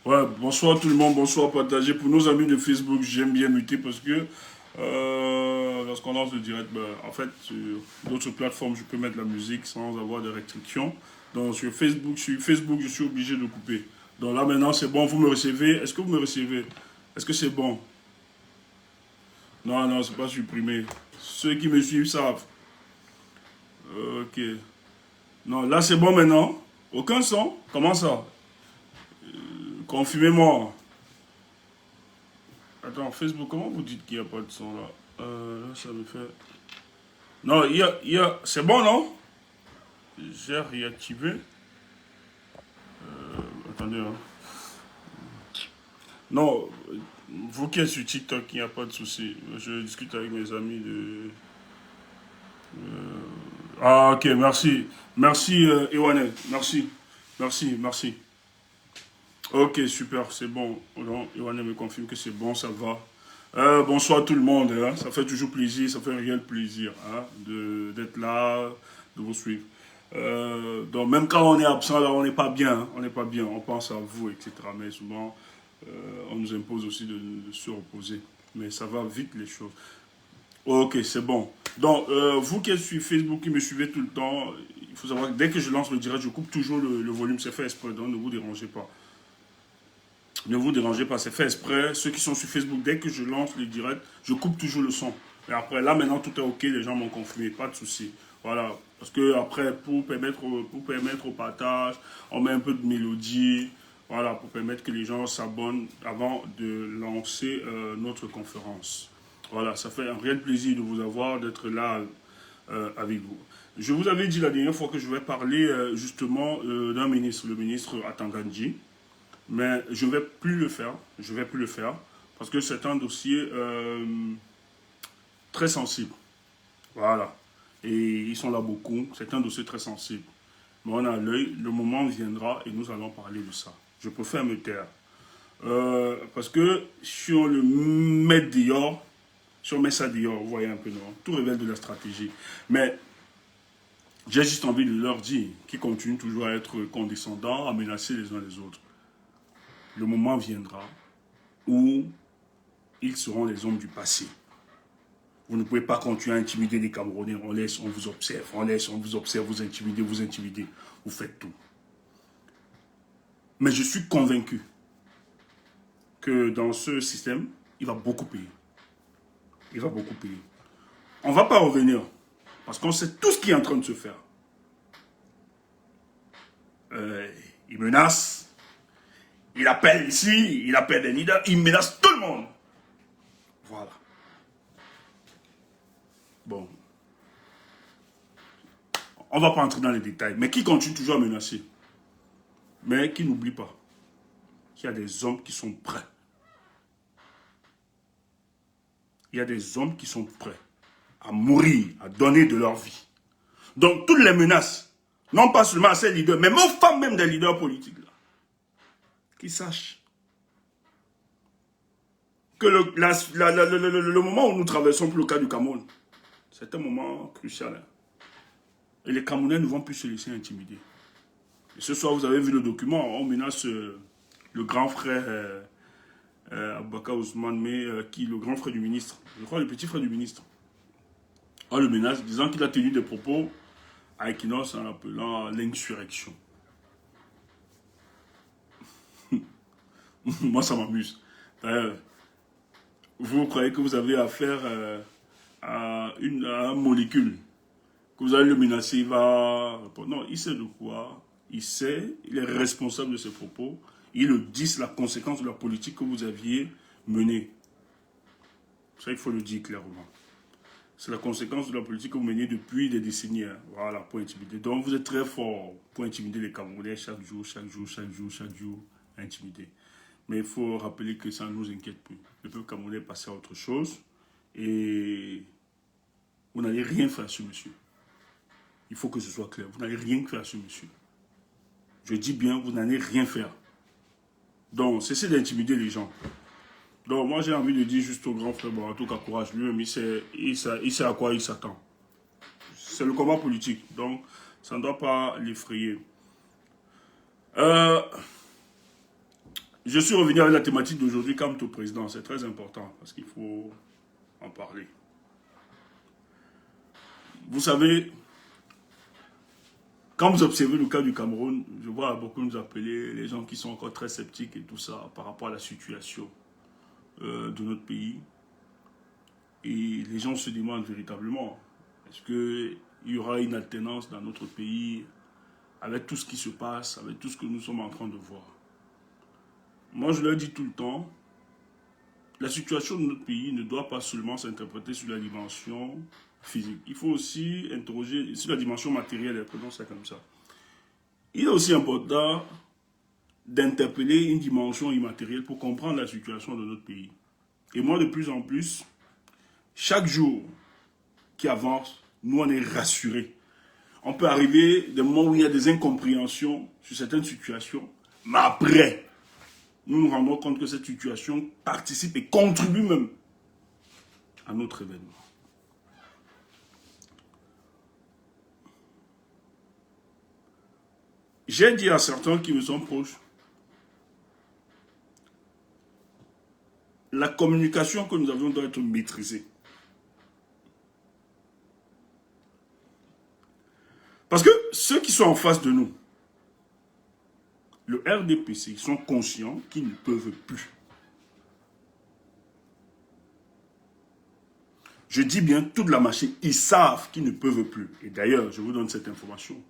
Ouais, bonsoir tout le monde, bonsoir partagé. Pour nos amis de Facebook, j'aime bien muter parce que lorsqu'on lance le direct, ben, en fait, sur d'autres plateformes, je peux mettre la musique sans avoir de restrictions. Donc sur Facebook, je suis obligé de couper. Donc là maintenant, c'est bon, vous me recevez. Est-ce que vous me recevez? Est-ce que c'est bon? Non, non, c'est pas supprimé. Ceux qui me suivent savent. Ok. Non, là c'est bon maintenant. Aucun son? Comment ça? Confirmez-moi. Attends, Facebook, comment vous dites qu'il n'y a pas de son là? Là, ça me fait. Non, c'est bon, non? J'ai réactivé. Attendez, hein. Non, vous qui êtes sur TikTok, il n'y a pas de souci. Je discute avec mes amis de. Ah, ok, merci. Merci, Ewanet. Merci. Merci, merci. Ok, super, c'est bon. Non, Ewanet me confirme que c'est bon, ça va. Bonsoir tout le monde, hein. Ça fait toujours plaisir, ça fait un réel plaisir hein, d'être là, de vous suivre. Donc même quand on est absent, là, on n'est pas bien, hein, on n'est pas bien, on pense à vous, etc. Mais souvent, on nous impose aussi de se reposer. Mais ça va vite les choses. Ok, c'est bon. Donc, vous qui êtes sur Facebook, qui me suivez tout le temps, il faut savoir que dès que je lance le direct, je coupe toujours le volume, c'est fait exprès, donc ne vous dérangez pas. Ne vous dérangez pas, c'est fait exprès. Ceux qui sont sur Facebook, dès que je lance le direct, je coupe toujours le son. Et après, là maintenant, tout est ok, les gens m'ont confirmé, pas de souci. Voilà. Parce que après, pour permettre au partage, on met un peu de mélodie. Voilà, pour permettre que les gens s'abonnent avant de lancer notre conférence. Voilà, ça fait un réel plaisir de vous avoir, d'être là avec vous. Je vous avais dit la dernière fois que je vais parler justement d'un ministre, le ministre Atangandji. Mais je ne vais plus le faire. Je vais plus le faire. Parce que c'est un dossier très sensible. Voilà. Et ils sont là beaucoup. C'est un dossier très sensible. Mais on a l'œil. Le moment viendra et nous allons parler de ça. Je préfère me taire. Parce que si on le met dehors, si on met ça dehors, vous voyez un peu, non? Tout révèle de la stratégie. Mais j'ai juste envie de leur dire qu'ils continuent toujours à être condescendants, à menacer les uns les autres. Le moment viendra où ils seront les hommes du passé. Vous ne pouvez pas continuer à intimider les Camerounais. On laisse, on vous observe. On laisse, on vous observe, vous intimidez, vous intimidez. Vous faites tout. Mais je suis convaincu que dans ce système, il va beaucoup payer. Il va beaucoup payer. On ne va pas revenir. Parce qu'on sait tout ce qui est en train de se faire. Il menace. Il appelle ici. Il appelle des leaders. Il menace tout le monde. Voilà. Bon. On ne va pas entrer dans les détails. Mais qui continue toujours à menacer? Mais qui n'oublie pas qu'il y a des hommes qui sont prêts. Il y a des hommes qui sont prêts à mourir, à donner de leur vie. Donc toutes les menaces, non pas seulement à ces leaders, mais aux femmes même des leaders politiques, là, qu'ils sachent que le moment où nous traversons pour le cas du Cameroun, c'est un moment crucial. Hein. Et les Camerounais ne vont plus se laisser intimider. Et ce soir, vous avez vu le document, on menace le grand frère Aboubacar Ousmane, mais qui le grand frère du ministre, je crois le petit frère du ministre. On le menace disant qu'il a tenu des propos à Equinox en appelant l'insurrection. Moi, ça m'amuse. Vous croyez que vous avez affaire à un molécule, que vous allez le menacer, il va... Non, il sait de quoi, il sait, il est responsable de ses propos, il le dit, c'est la conséquence de la politique que vous aviez menée. Ça, il faut le dire clairement. C'est la conséquence de la politique que vous menez depuis des décennies. Hein. Voilà, pour intimider. Donc, vous êtes très fort pour intimider les Camerounais chaque jour, chaque jour, chaque jour, chaque jour, intimider. Mais il faut rappeler que ça ne nous inquiète plus. Le peuple camerounais est passé à autre chose et vous n'allez rien faire sur monsieur. Il faut que ce soit clair. Vous n'allez rien faire sur monsieur. Je dis bien, vous n'allez rien faire. Donc, cessez d'intimider les gens. Donc, moi, j'ai envie de dire juste au grand frère, bon, en tout cas, courage. Lui-même, il sait à quoi il s'attend. C'est le combat politique. Donc, ça ne doit pas l'effrayer. je suis revenu avec la thématique d'aujourd'hui, calme-toi président. C'est très important parce qu'il faut en parler. Vous savez, quand vous observez le cas du Cameroun, je vois beaucoup nous appeler les gens qui sont encore très sceptiques et tout ça par rapport à la situation de notre pays. Et les gens se demandent véritablement, est-ce qu'il y aura une alternance dans notre pays avec tout ce qui se passe, avec tout ce que nous sommes en train de voir? Moi, je leur dis tout le temps, la situation de notre pays ne doit pas seulement s'interpréter sur la dimension physique. Il faut aussi interroger sur la dimension matérielle, prenons ça comme ça. Il est aussi important d'interpeller une dimension immatérielle pour comprendre la situation de notre pays. Et moi, de plus en plus, chaque jour qui avance, nous, on est rassurés. On peut arriver des moments où il y a des incompréhensions sur certaines situations, mais après, nous nous rendons compte que cette situation participe et contribue même à notre événement. J'ai dit à certains qui me sont proches, la communication que nous avions doit être maîtrisée. Parce que ceux qui sont en face de nous, le RDPC, ils sont conscients qu'ils ne peuvent plus. Je dis bien toute la machine, ils savent qu'ils ne peuvent plus. Et d'ailleurs, je vous donne cette information.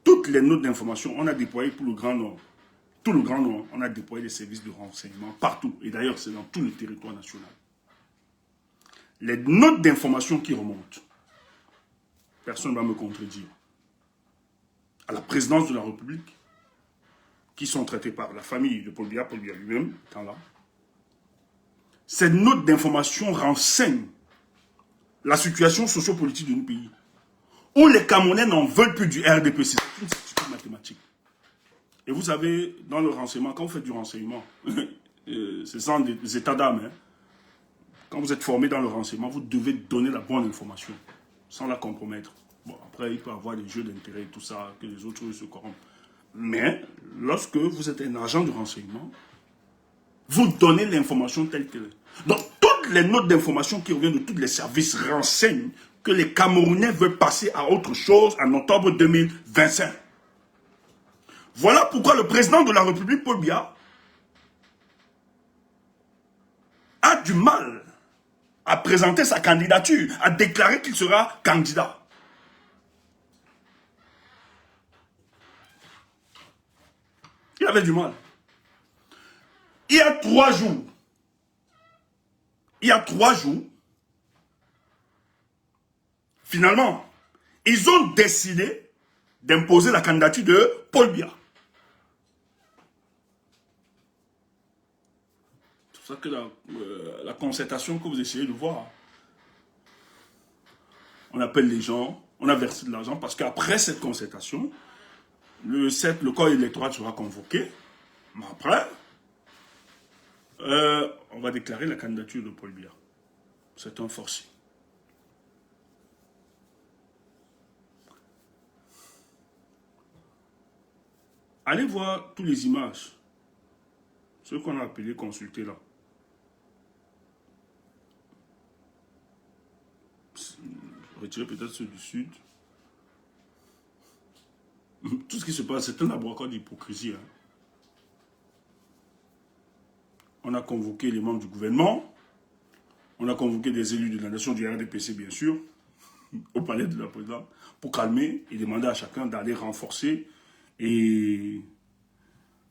Toutes les notes d'information, on a déployé pour le Grand Nord. Tout le Grand Nord, on a déployé des services de renseignement partout. Et d'ailleurs, c'est dans tout le territoire national. Les notes d'information qui remontent, personne ne va me contredire. À la présidence de la République, qui sont traités par la famille de Paul Biya lui-même, étant là. Ces notes d'information renseignent la situation sociopolitique de notre pays, où les Camerounais n'en veulent plus du RDPC. C'est une certitude mathématique. Et vous savez, dans le renseignement, quand vous faites du renseignement, c'est sans des états d'âme. Hein. Quand vous êtes formé dans le renseignement, vous devez donner la bonne information, sans la compromettre. Bon, après, il peut y avoir des jeux d'intérêt et tout ça, que les autres se corrompent. Mais, lorsque vous êtes un agent de renseignement, vous donnez l'information telle qu'elle est. Donc, toutes les notes d'information qui reviennent de tous les services renseignent que les Camerounais veulent passer à autre chose en octobre 2025. Voilà pourquoi le président de la République, Paul Biya, a du mal à présenter sa candidature, à déclarer qu'il sera candidat. Il avait du mal. Il y a 3 jours, finalement, ils ont décidé d'imposer la candidature de Paul Biya. C'est pour ça que la concertation que vous essayez de voir, on appelle les gens, on a versé de l'argent, parce qu'après cette concertation, le corps électoral sera convoqué, mais après, on va déclarer la candidature de Paul Biya. C'est un forcé. Allez voir toutes les images, ce qu'on a appelé consulter là. Retirer peut-être ceux du sud. Tout ce qui se passe, c'est un laboratoire d'hypocrisie. Hein. On a convoqué les membres du gouvernement, on a convoqué des élus de la nation du RDPC, bien sûr, au palais de la présidence, pour calmer et demander à chacun d'aller renforcer et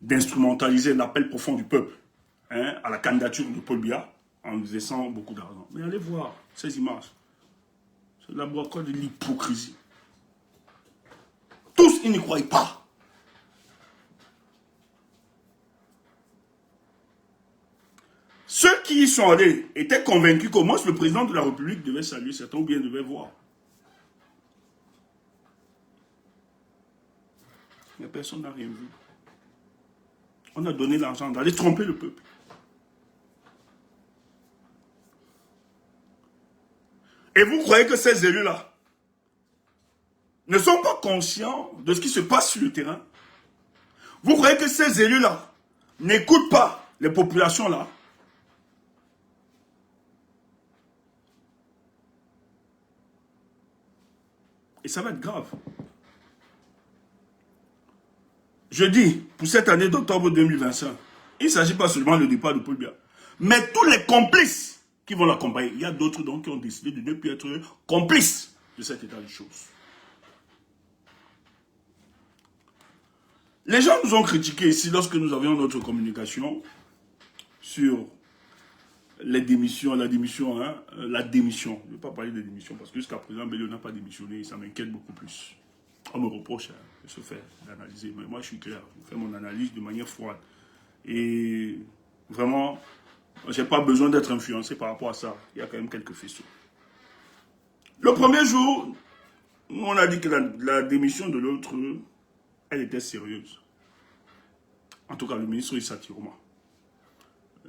d'instrumentaliser l'appel profond du peuple à la candidature de Paul Biya en laissant beaucoup d'argent. Mais allez voir ces images. C'est le laboratoire de l'hypocrisie. Tous, ils n'y croient pas. Ceux qui y sont allés étaient convaincus qu'au moins le président de la République devait saluer certains ou bien devait voir. Mais personne n'a rien vu. On a donné l'argent d'aller tromper le peuple. Et vous croyez que ces élus-là ne sont pas conscients de ce qui se passe sur le terrain? Vous croyez que ces élus-là n'écoute pas les populations là, et ça va être grave. Je dis, pour cette année d'octobre 2025, il ne s'agit pas seulement du départ de Paul Biya, mais tous les complices qui vont l'accompagner. Il y a d'autres donc qui ont décidé de ne plus être complices de cet état de choses. Les gens nous ont critiqué ici lorsque nous avions notre communication sur les démissions, la démission. Je ne vais pas parler de démission parce que jusqu'à présent, Bello n'a pas démissionné et ça m'inquiète beaucoup plus. On me reproche de se faire d'analyser, mais moi je suis clair, je fais mon analyse de manière froide. Et vraiment, je n'ai pas besoin d'être influencé par rapport à ça. Il y a quand même quelques faisceaux. Le premier jour, on a dit que la démission de l'autre, elle était sérieuse. En tout cas, le ministre Issa Tiroma.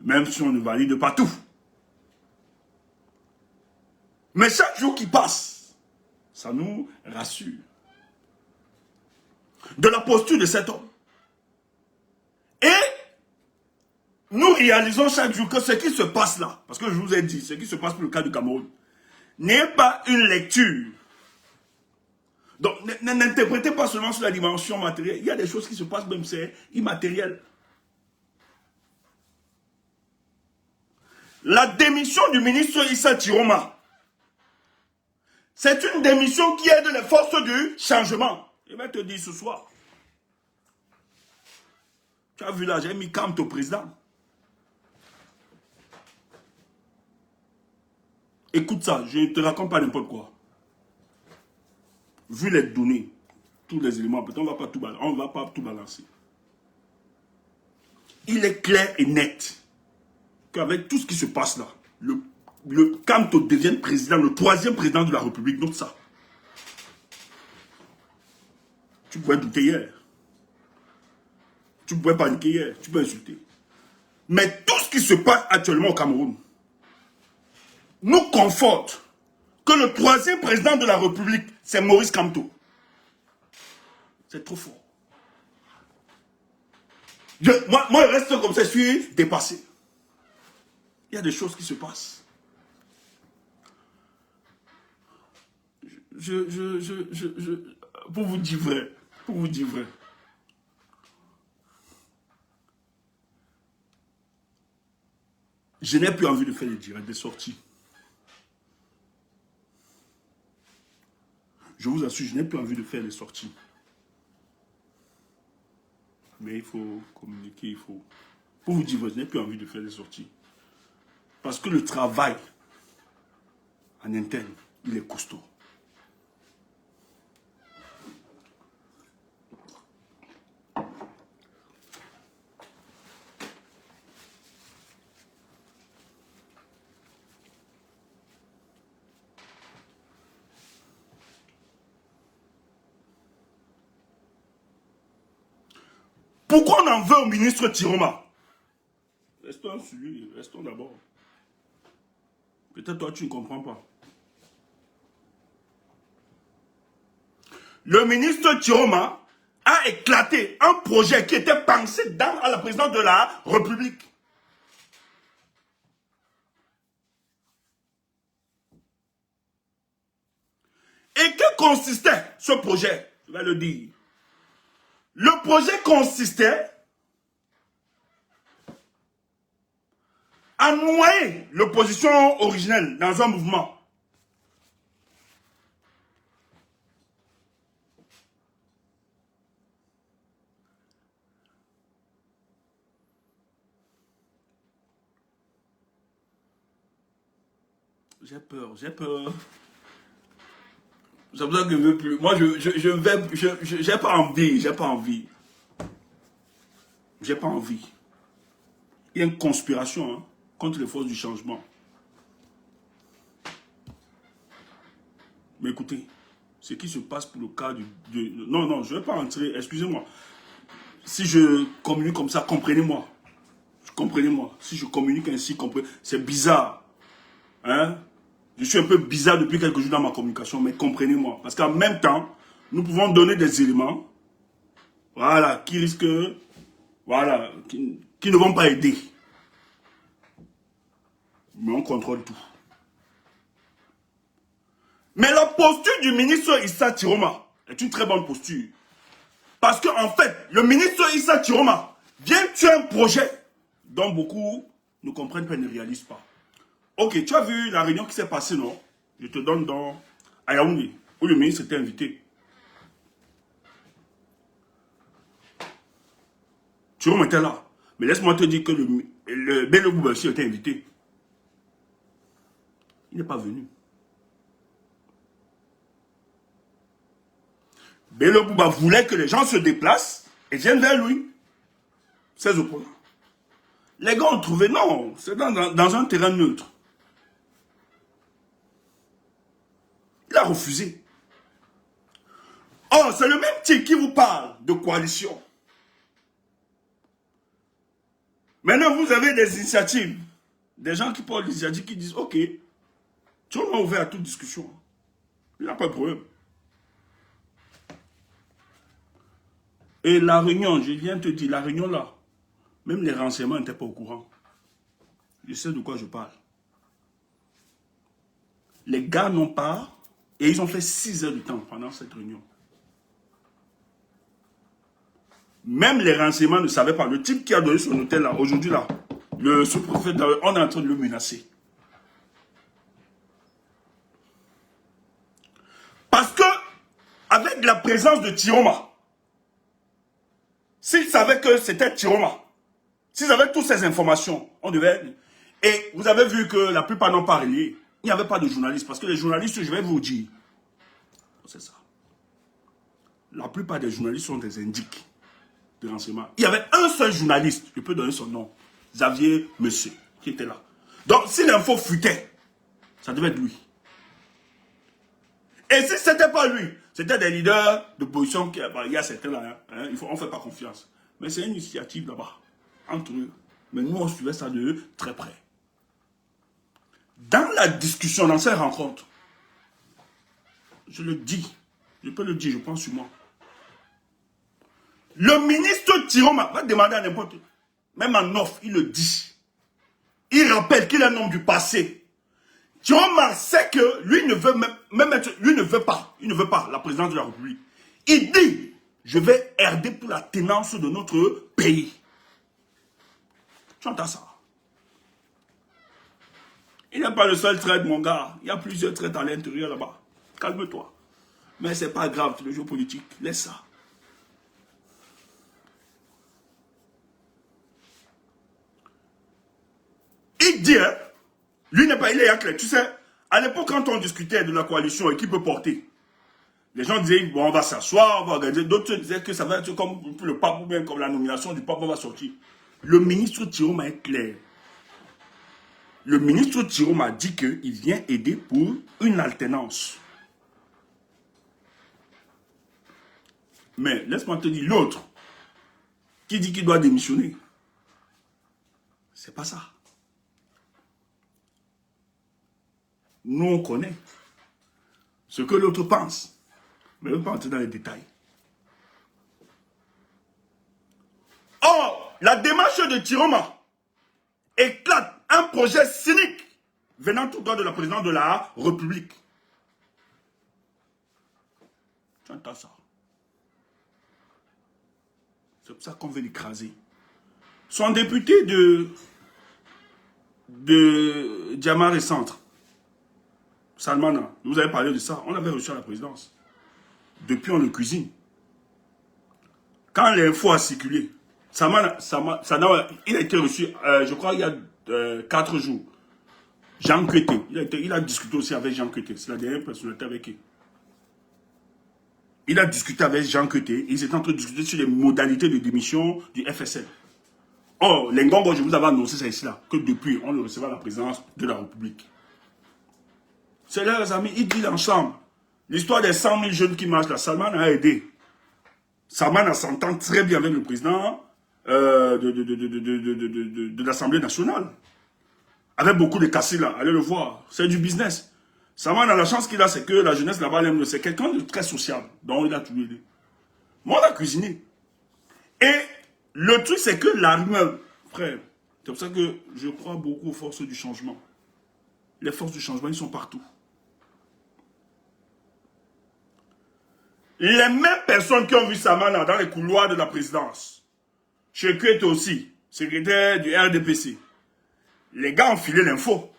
Même si on ne valide pas tout. Mais chaque jour qui passe, ça nous rassure. De la posture de cet homme. Et nous réalisons chaque jour que ce qui se passe là, parce que je vous ai dit, ce qui se passe pour le cas du Cameroun, n'est pas une lecture. Donc, n'interprétez pas seulement sur la dimension matérielle. Il y a des choses qui se passent, même c'est immatériel. La démission du ministre Issa Tiroma, c'est une démission qui aide les forces du changement. Je vais te dire ce soir. Tu as vu là, j'ai mis Kamto au président. Écoute ça, je ne te raconte pas n'importe quoi. Vu les données, tous les éléments, peut-être on ne va pas tout balancer. Il est clair et net qu'avec tout ce qui se passe là, le Kamto devienne président, le troisième président de la République, note ça. Tu pouvais douter hier. Tu pouvais paniquer hier, tu peux insulter. Mais tout ce qui se passe actuellement au Cameroun nous conforte que le troisième président de la République, c'est Maurice Kamto. C'est trop fort. Moi, je reste comme ça, je suis dépassé. Il y a des choses qui se passent. Pour vous dire vrai, je n'ai plus envie de faire des directs, des sorties. Je vous assure, je n'ai plus envie de faire des sorties. Mais il faut communiquer, il faut... Pour vous dire, je n'ai plus envie de faire des sorties. Parce que le travail en interne, il est costaud. Pourquoi on en veut au ministre Tiroma? Restons sur lui, restons d'abord. Peut-être toi tu ne comprends pas. Le ministre Tiroma a éclaté un projet qui était pensé à la présidence de la République. Et que consistait ce projet? Je vais le dire. Le projet consistait à noyer l'opposition originelle dans un mouvement. J'ai peur. C'est pour ça que je ne veux plus. Moi, j'ai pas envie. Il y a une conspiration contre les forces du changement. Mais écoutez, ce qui se passe pour le cas Non, je ne vais pas entrer, excusez-moi. Si je communique comme ça, comprenez-moi. Comprenez-moi. Si je communique ainsi, c'est bizarre. Hein? Je suis un peu bizarre depuis quelques jours dans ma communication, mais comprenez-moi. Parce qu'en même temps, nous pouvons donner des éléments, voilà, qui risquent, voilà, qui ne vont pas aider. Mais on contrôle tout. Mais la posture du ministre Issa Chiroma est une très bonne posture. Parce qu'en fait, le ministre Issa Chiroma vient tuer un projet dont beaucoup ne comprennent pas et ne réalisent pas. Ok, tu as vu la réunion qui s'est passée, non? Je te donne dans Ayaoundé, où le ministre était invité. Chiroma était là. Mais laisse-moi te dire que le Bello Bouba aussi était invité. Il n'est pas venu. Bello Bouba voulait que les gens se déplacent et viennent vers lui. Ses opposants. Les gars ont trouvé, non, c'est dans un terrain neutre. Il a refusé. Oh, c'est le même type qui vous parle de coalition. Maintenant, vous avez des initiatives. Des gens qui portent l'initiative qui disent, ok, tu m'as ouvert à toute discussion. Il n'y a pas de problème. Et la réunion, je viens te dire, la réunion là, même les renseignements n'étaient pas au courant. Je sais de quoi je parle. Les gars n'ont pas, et ils ont fait 6 heures de temps pendant cette réunion. Même les renseignements ne savaient pas. Le type qui a donné son hôtel là, aujourd'hui là, le sous-préfet, on est en train de le menacer. Parce que, avec la présence de Chiroma, s'ils savaient que c'était Chiroma, s'ils avaient toutes ces informations, on devait... Et vous avez vu que la plupart n'ont pas relié. Il n'y avait pas de journalistes. Parce que les journalistes, je vais vous dire, c'est ça. La plupart des journalistes sont des indiques de renseignement. Il y avait un seul journaliste, je peux donner son nom, Xavier Monsieur, qui était là. Donc, si l'info fuitait, ça devait être lui. Et si ce n'était pas lui, c'était des leaders de position, il y a certains là, hein, on ne fait pas confiance. Mais c'est une initiative là-bas, entre eux. Mais nous, on suivait ça de très près. Dans la discussion, dans ces rencontres, je le dis, je peux le dire, je pense sur moi. Le ministre Chiroma va demander à n'importe qui, même en offre, il le dit. Il rappelle qu'il est un homme du passé. Chiroma sait que lui ne veut même être, lui ne veut pas la présidence de la République. Il dit, je vais herder pour la tenance de notre pays. Tu entends ça? Il n'est pas le seul trait, mon gars. Il y a plusieurs traits à l'intérieur là-bas. Calme-toi. Mais c'est pas grave, c'est le jeu politique. Laisse ça. Il dit, hein, lui n'est pas, il est clair. Tu sais, à l'époque, quand on discutait de la coalition et qui peut porter, les gens disaient, bon, on va s'asseoir, on va regarder. D'autres disaient que ça va être comme le pape ou bien comme la nomination du pape, on va sortir. Le ministre Chiroma est clair. Le ministre Chiroma dit qu'il vient aider pour une alternance. Mais laisse-moi te dire, l'autre, qui dit qu'il doit démissionner, c'est pas ça. Nous, on connaît ce que l'autre pense, mais on ne veut pas entrer dans les détails. Or, la démarche de Chiroma éclate un projet cynique venant tout droit de la présidence de la République. Tu entends ça? C'est pour ça qu'on veut l'écraser. Son député de Diamant et Centre, Salmana, vous avez parlé de ça, on l'avait reçu à la présidence. Depuis, on le cuisine. Quand l'info a circulé, Salmana, il a été reçu, je crois, il y a 4 jours. Jean Kété, il a discuté aussi avec Jean Kété, c'est la dernière personnalité avec qui. Il a discuté avec Jean Kété, ils étaient en train de discuter sur les modalités de démission du FSL. Or, les Ngongo, je vous avais annoncé ça ici là, que depuis, on le recevait à la présidence de la République. C'est là, les amis, ils disent ensemble. L'histoire des 100 000 jeunes qui marchent là, Salman a aidé. Salman s'entend très bien avec le président de l'Assemblée nationale. Avec beaucoup de cassés là, allez le voir. C'est du business. Salman a la chance qu'il a, c'est que la jeunesse là-bas l'aime. C'est quelqu'un de très social. Donc il a tout aidé. Moi, on a cuisiné. Et le truc, c'est que la rumeur Frère, c'est pour ça que je crois beaucoup aux forces du changement. Les forces du changement, ils sont partout. Les mêmes personnes qui ont vu Samana dans les couloirs de la présidence, Chekou était aussi secrétaire du RDPC. Les gars ont filé l'info.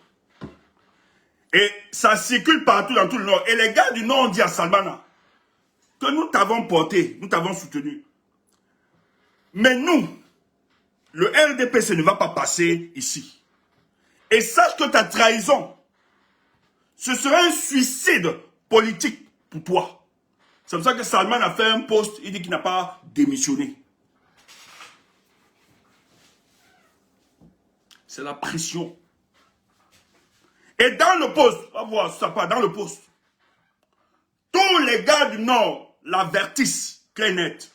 Et ça circule partout dans tout le Nord. Et les gars du Nord ont dit à Salmana que nous t'avons porté, nous t'avons soutenu. Mais nous, le RDPC ne va pas passer ici. Et sache que ta trahison, ce serait un suicide politique pour toi. C'est pour ça que Salman a fait un post, il dit qu'il n'a pas démissionné. C'est la pression. Et dans le poste, on va voir ça pas, dans le poste, tous les gars du Nord l'avertissent, clair net.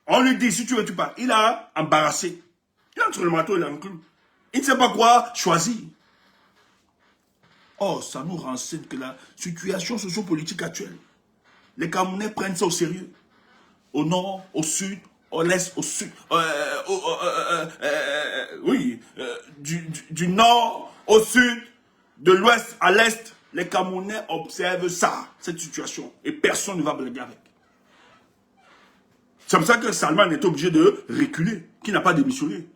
On lui dit, si tu veux, tu pars. Il a embarrassé. Il est entre le marteau et l'enclume. Il ne sait pas quoi choisir. Oh, ça nous renseigne que la situation sociopolitique actuelle, les Camerounais prennent ça au sérieux. Au nord, au sud, au l'est, au sud. Du nord au sud, de l'ouest à l'est, les Camerounais observent ça, cette situation. Et personne ne va blaguer avec. C'est pour ça que Salman est obligé de reculer, qui n'a pas démissionné.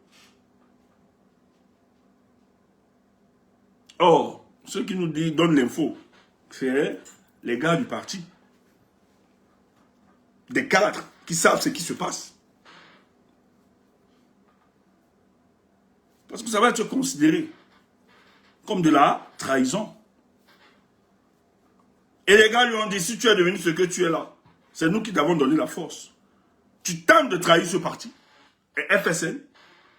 Or, ceux qui nous donnent l'info, c'est les gars du parti. Des cadres qui savent ce qui se passe. Parce que ça va être considéré comme de la trahison. Et les gars lui ont dit, si tu es devenu ce que tu es là, c'est nous qui t'avons donné la force. Tu tentes de trahir ce parti, et FSN,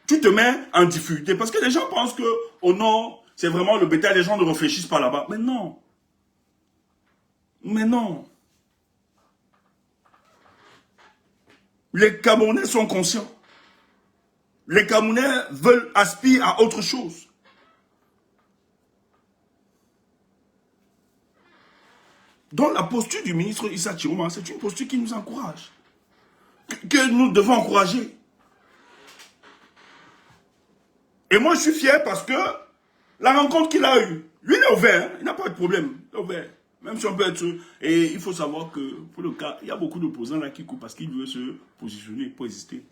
tu te mets en difficulté. Parce que les gens pensent que, au nord, c'est vraiment le bétail, les gens ne réfléchissent pas là-bas. Mais non. Mais non. Les Camerounais sont conscients. Les Camerounais aspirent à autre chose. Donc la posture du ministre Issa Chiroma, c'est une posture qui nous encourage. Que nous devons encourager. Et moi je suis fier parce que la rencontre qu'il a eue, lui il est ouvert, il n'a pas de problème, il est ouvert. Même si on peut être... Et il faut savoir que, pour le cas, il y a beaucoup d'opposants là qui coupent parce qu'ils veulent se positionner pour exister.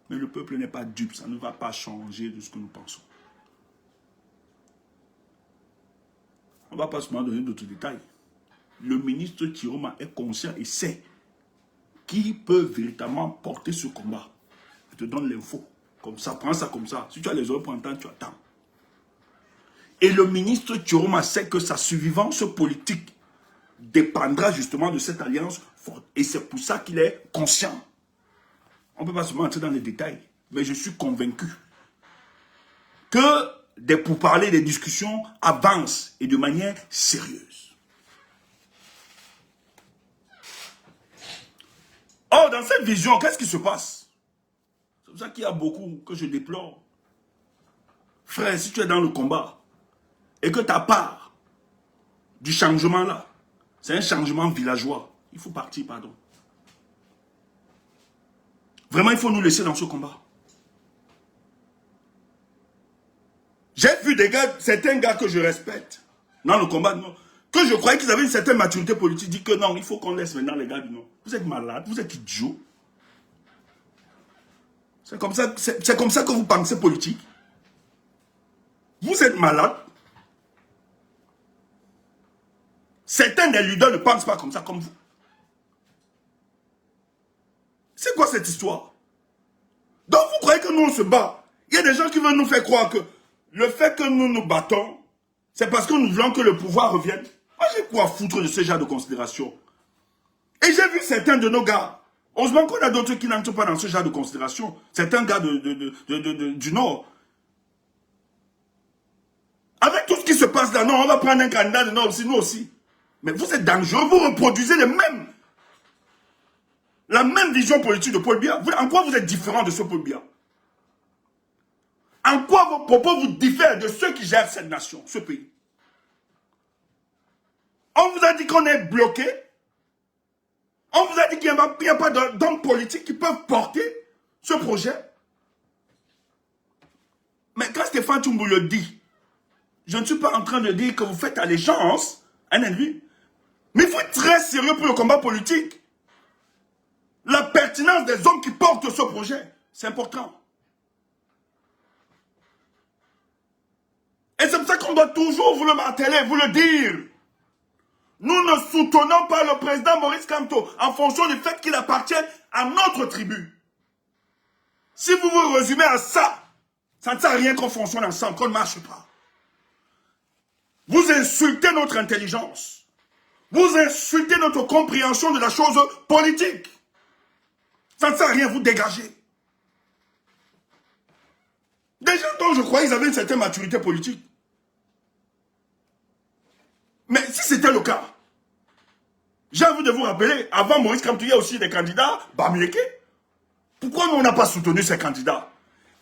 Mais le peuple n'est pas dupe, ça ne va pas changer de ce que nous pensons. On ne va pas seulement donner d'autres détails. Le ministre Chiroma est conscient et sait qui peut véritablement porter ce combat. Je te donne l'info. Comme ça, prends ça comme ça. Si tu as les autres pour entendre, tu attends. Et le ministre Chiroma sait que sa survivance politique dépendra justement de cette alliance forte. Et c'est pour ça qu'il est conscient. On ne peut pas seulement entrer dans les détails. Mais je suis convaincu que des pourparlers, des discussions avancent et de manière sérieuse. Or, dans cette vision, qu'est-ce qui se passe? C'est pour ça qu'il y a beaucoup que je déplore. Frère, si tu es dans le combat et que ta part du changement là, c'est un changement villageois, il faut partir, pardon. Vraiment, il faut nous laisser dans ce combat. J'ai vu des gars, certains gars que je respecte, dans le combat du Nord, que je croyais qu'ils avaient une certaine maturité politique, dit que non, il faut qu'on laisse maintenant les gars du Nord. Vous êtes malades, vous êtes idiots. C'est comme ça que vous pensez politique. Vous êtes malades. Certains des leaders ne pensent pas comme ça, comme vous. C'est quoi cette histoire? Donc vous croyez que nous on se bat? Il y a des gens qui veulent nous faire croire que le fait que nous nous battons, c'est parce que nous voulons que le pouvoir revienne. Moi j'ai quoi foutre de ce genre de considération? Et j'ai vu certains de nos gars. Heureusement qu'on a d'autres qui n'entrent pas dans ce genre de considération. Certains gars du Nord. Avec tout ce qui se passe là, non, on va prendre un candidat du Nord aussi, nous aussi. Mais vous êtes dangereux, vous reproduisez la même vision politique de Paul Biya. En quoi vous êtes différent de ce Paul Biya? En quoi vos propos vous diffèrent de ceux qui gèrent cette nation, ce pays? On vous a dit qu'on est bloqué. On vous a dit qu'il n'y a pas d'hommes politiques qui peuvent porter ce projet. Stéphane Tchoumbou le dit. Je ne suis pas en train de dire que vous faites allégeance à un ennemi. Mais il faut être très sérieux pour le combat politique. La pertinence des hommes qui portent ce projet, c'est important. Et c'est pour ça qu'on doit toujours vous le marteler, vous le dire. Nous ne soutenons pas le président Maurice Kamto en fonction du fait qu'il appartient à notre tribu. Si vous vous résumez à ça, ça ne sert à rien qu'on fonctionne ensemble, qu'on ne marche pas. Vous insultez notre intelligence. Vous insultez notre compréhension de la chose politique. Ça ne sert à rien, vous dégagez. Des gens dont je croyais qu'ils avaient une certaine maturité politique. Mais si c'était le cas, j'ai envie de vous rappeler, avant Maurice Kamto, il y a aussi des candidats, Bamileke. Pourquoi nous, on n'a pas soutenu ces candidats?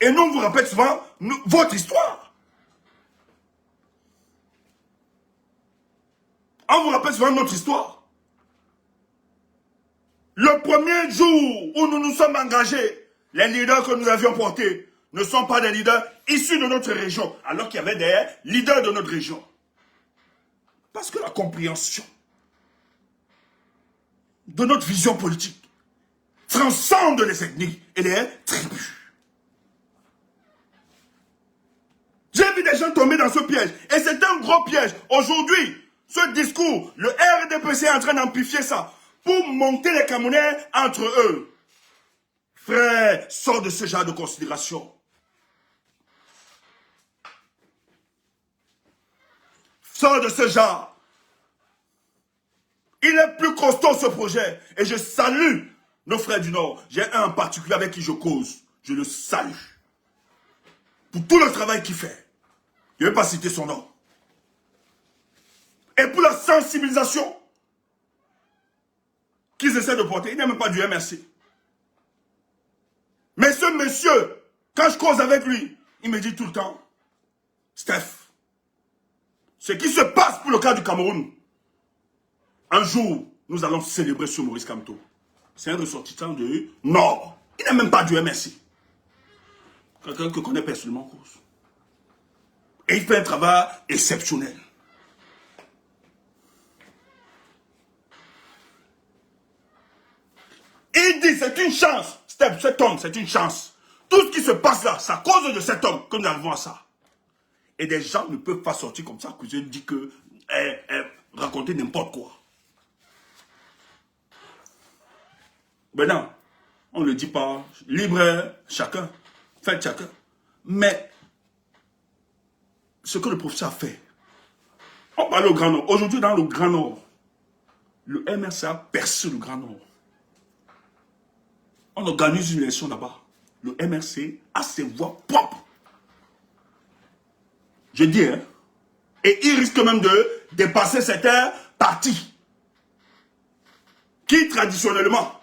Et nous, on vous rappelle souvent votre histoire. On vous rappelle souvent notre histoire. Le premier jour où nous nous sommes engagés, les leaders que nous avions portés ne sont pas des leaders issus de notre région, alors qu'il y avait des leaders de notre région. Parce que la compréhension de notre vision politique transcende les ethnies et les tribus. J'ai vu des gens tomber dans ce piège. Et c'est un gros piège. Aujourd'hui, ce discours, le RDPC est en train d'amplifier ça pour monter les Camerounais entre eux. Frère, sors de ce genre de considération. Sors de ce genre. Il est plus costaud ce projet. Et je salue nos frères du Nord. J'ai un en particulier avec qui je cause. Je le salue. Pour tout le travail qu'il fait. Je ne vais pas citer son nom. Et pour la sensibilisation qu'ils essaient de porter. Il n'est même pas du MRC. Mais ce monsieur, quand je cause avec lui, il me dit tout le temps, Steph, ce qui se passe pour le cas du Cameroun, un jour, nous allons célébrer sur Maurice Kamto. C'est un ressortissant du Nord. Il n'est même pas du MRC. Quelqu'un que connaît personnellement cause. Et il fait un travail exceptionnel. Il dit, c'est une chance. Cet homme, c'est une chance. Tout ce qui se passe là, c'est à cause de cet homme que nous arrivons à ça. Et des gens ne peuvent pas sortir comme ça, que je dis que raconter n'importe quoi. Maintenant, on ne le dit pas, libre chacun, faites chacun. Mais, ce que le professeur a fait, on parle au Grand Nord. Aujourd'hui, dans le Grand Nord, le MRC a percé le Grand Nord. On organise une élection là-bas. Le MRC a ses voix propres. Je dis, hein. Et il risque même de dépasser certains partis qui, traditionnellement,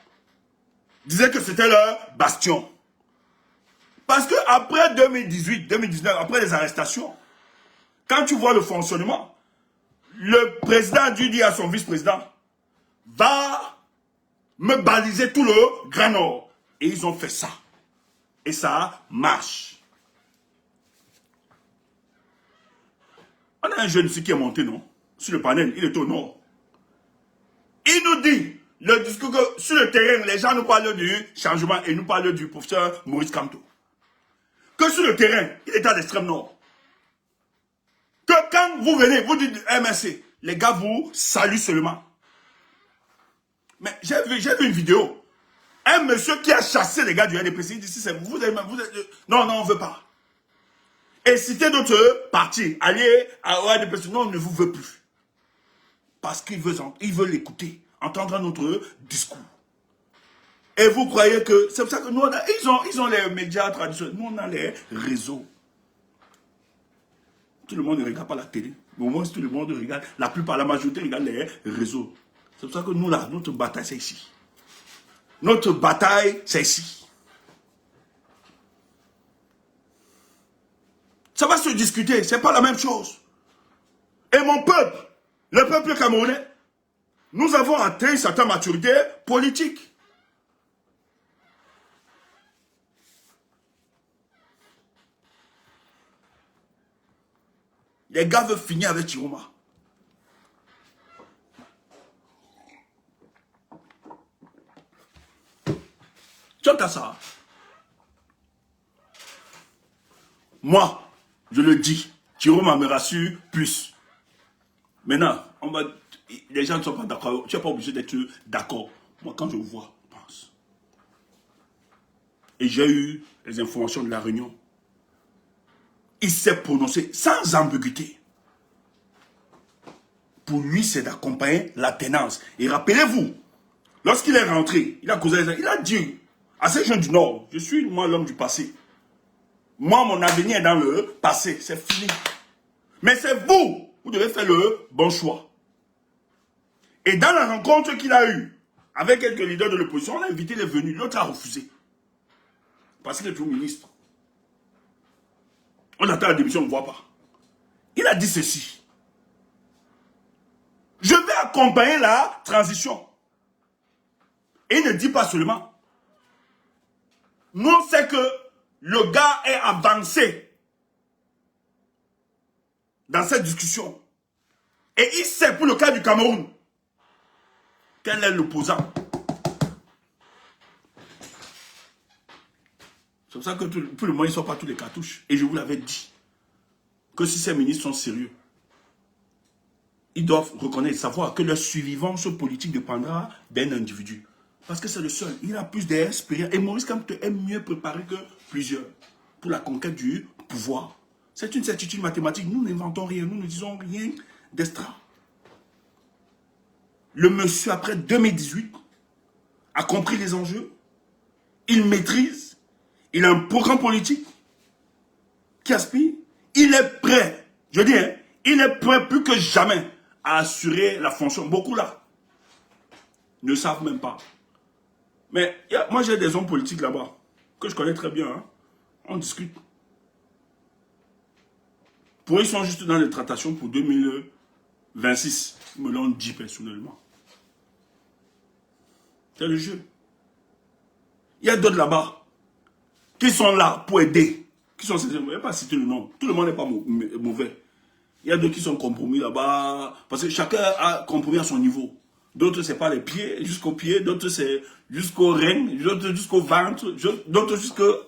disaient que c'était leur bastion. Parce qu'après 2018, 2019, après les arrestations, quand tu vois le fonctionnement, le président a dû dire à son vice-président, va me baliser tout le Grand Nord. Et ils ont fait ça. Et ça marche. On a un jeune ici qui est monté, non? Sur le panel, il est au nord. Il nous dit, le discours que sur le terrain, les gens nous parlent du changement et nous parlent du professeur Maurice Kamto. Que sur le terrain, il est à l'extrême nord. Que quand vous venez, vous dites MRC, les gars vous saluent seulement. Mais j'ai vu une vidéo. Un monsieur qui a chassé les gars du RDPC, il dit, si c'est vous, non, on ne veut pas. Et citer d'autres partis, alliés au RDPC, non, on ne vous veut plus. Parce qu'ils veulent l'écouter, entendre notre discours. Et vous croyez que, c'est pour ça que nous, ils ont les médias traditionnels, nous on a les réseaux. Tout le monde ne regarde pas la télé. Mais au moins, si tout le monde regarde, la plupart, la majorité regarde les réseaux. C'est pour ça que nous, là, notre bataille, c'est ici. Notre bataille, c'est ici. Ça va se discuter, c'est pas la même chose. Et mon peuple, le peuple camerounais, nous avons atteint une certaine maturité politique. Les gars veulent finir avec Chiroma. Tu entends ça? Moi, je le dis, Chiroma me rassure plus. Maintenant, les gens ne sont pas d'accord. Tu n'es pas obligé d'être d'accord. Moi, quand je vois, je pense. Et j'ai eu les informations de la réunion. Il s'est prononcé sans ambiguïté. Pour lui, c'est d'accompagner la tenance. Et rappelez-vous, lorsqu'il est rentré, il a causé, il a dit à ces gens du Nord, je suis moi l'homme du passé. Moi, mon avenir est dans le passé, c'est fini. Mais c'est vous, vous devez faire le bon choix. Et dans la rencontre qu'il a eue avec quelques leaders de l'opposition, on a invité les venus, l'autre a refusé. Parce qu'il est tout ministre. On attend la démission, on ne voit pas. Il a dit ceci. Je vais accompagner la transition. Et il ne dit pas seulement. Nous, on sait que le gars est avancé dans cette discussion. Et il sait pour le cas du Cameroun quel est l'opposant. C'est pour ça que pour le moment, ils ne sortent pas tous les cartouches. Et je vous l'avais dit, que si ces ministres sont sérieux, ils doivent reconnaître, savoir que leur survivance politique dépendra d'un individu. Parce que c'est le seul. Il a plus d'expérience. Et Maurice Kamto est mieux préparé que plusieurs pour la conquête du pouvoir. C'est une certitude mathématique. Nous n'inventons rien. Nous ne disons rien d'extra. Le monsieur, après 2018, a compris les enjeux. Il maîtrise. Il a un programme politique qui aspire. Il est prêt. Je dis, hein, il est prêt plus que jamais à assurer la fonction. Beaucoup là ne savent même pas. Mais moi, j'ai des hommes politiques là-bas que je connais très bien. Hein. On discute. Pour eux, ils sont juste dans les tractations pour 2026. Ils me l'ont dit personnellement. C'est le jeu. Il y a d'autres là-bas qui sont là pour aider. Qui sont, je ne vais pas citer le nom. Tout le monde n'est pas mauvais. Il y a d'autres qui sont compromis là-bas. Parce que chacun a compromis à son niveau. D'autres, c'est pas les pieds jusqu'aux pieds. D'autres, c'est jusqu'aux reins. D'autres, jusqu'au ventre. D'autres,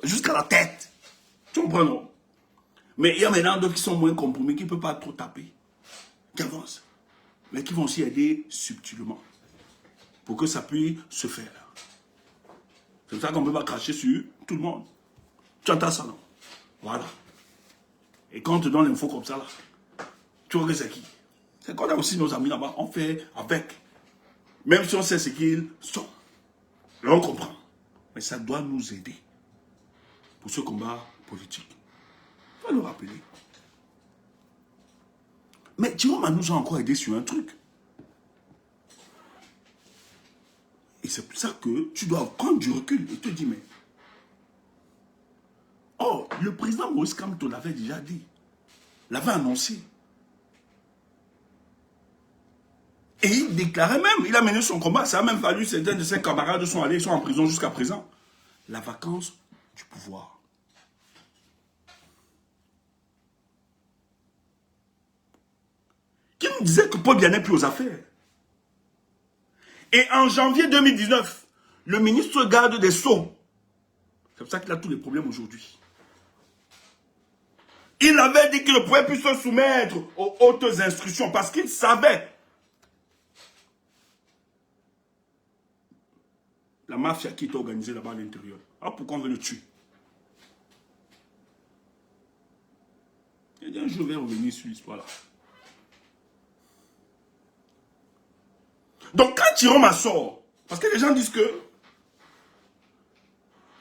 jusqu'à la tête. Tu comprends, non? Mais il y a maintenant d'autres qui sont moins compromis, qui ne peuvent pas trop taper. Qui avancent. Mais qui vont aussi aider subtilement. Pour que ça puisse se faire. C'est pour ça qu'on ne peut pas cracher sur tout le monde. Tu entends ça, non? Voilà. Et quand on te donne l'info comme ça, là, tu vois que c'est qui? C'est qu'on a aussi nos amis là-bas, on fait avec. Même si on sait ce qu'ils sont. Là, on comprend. Mais ça doit nous aider pour ce combat politique. Il faut le rappeler. Mais Chiroma nous a encore aidé sur un truc. Et c'est pour ça que tu dois prendre du recul et te dire, mais... Oh, le président Maurice Kamto l'avait déjà dit. L'avait annoncé. Et il déclarait même, il a mené son combat, ça a même fallu, certains de ses camarades sont allés, ils sont en prison jusqu'à présent. La vacance du pouvoir. Qui nous disait que Paul Biya n'est plus aux affaires. Et en janvier 2019, le ministre garde des Sceaux, c'est pour ça qu'il a tous les problèmes aujourd'hui. Il avait dit qu'il ne pouvait plus se soumettre aux hautes instructions parce qu'il savait la mafia qui est organisée là-bas à l'intérieur. Alors pourquoi on veut le tuer? Et un jour, je vais revenir sur l'histoire là. Donc quand Chiroma sort, parce que les gens disent que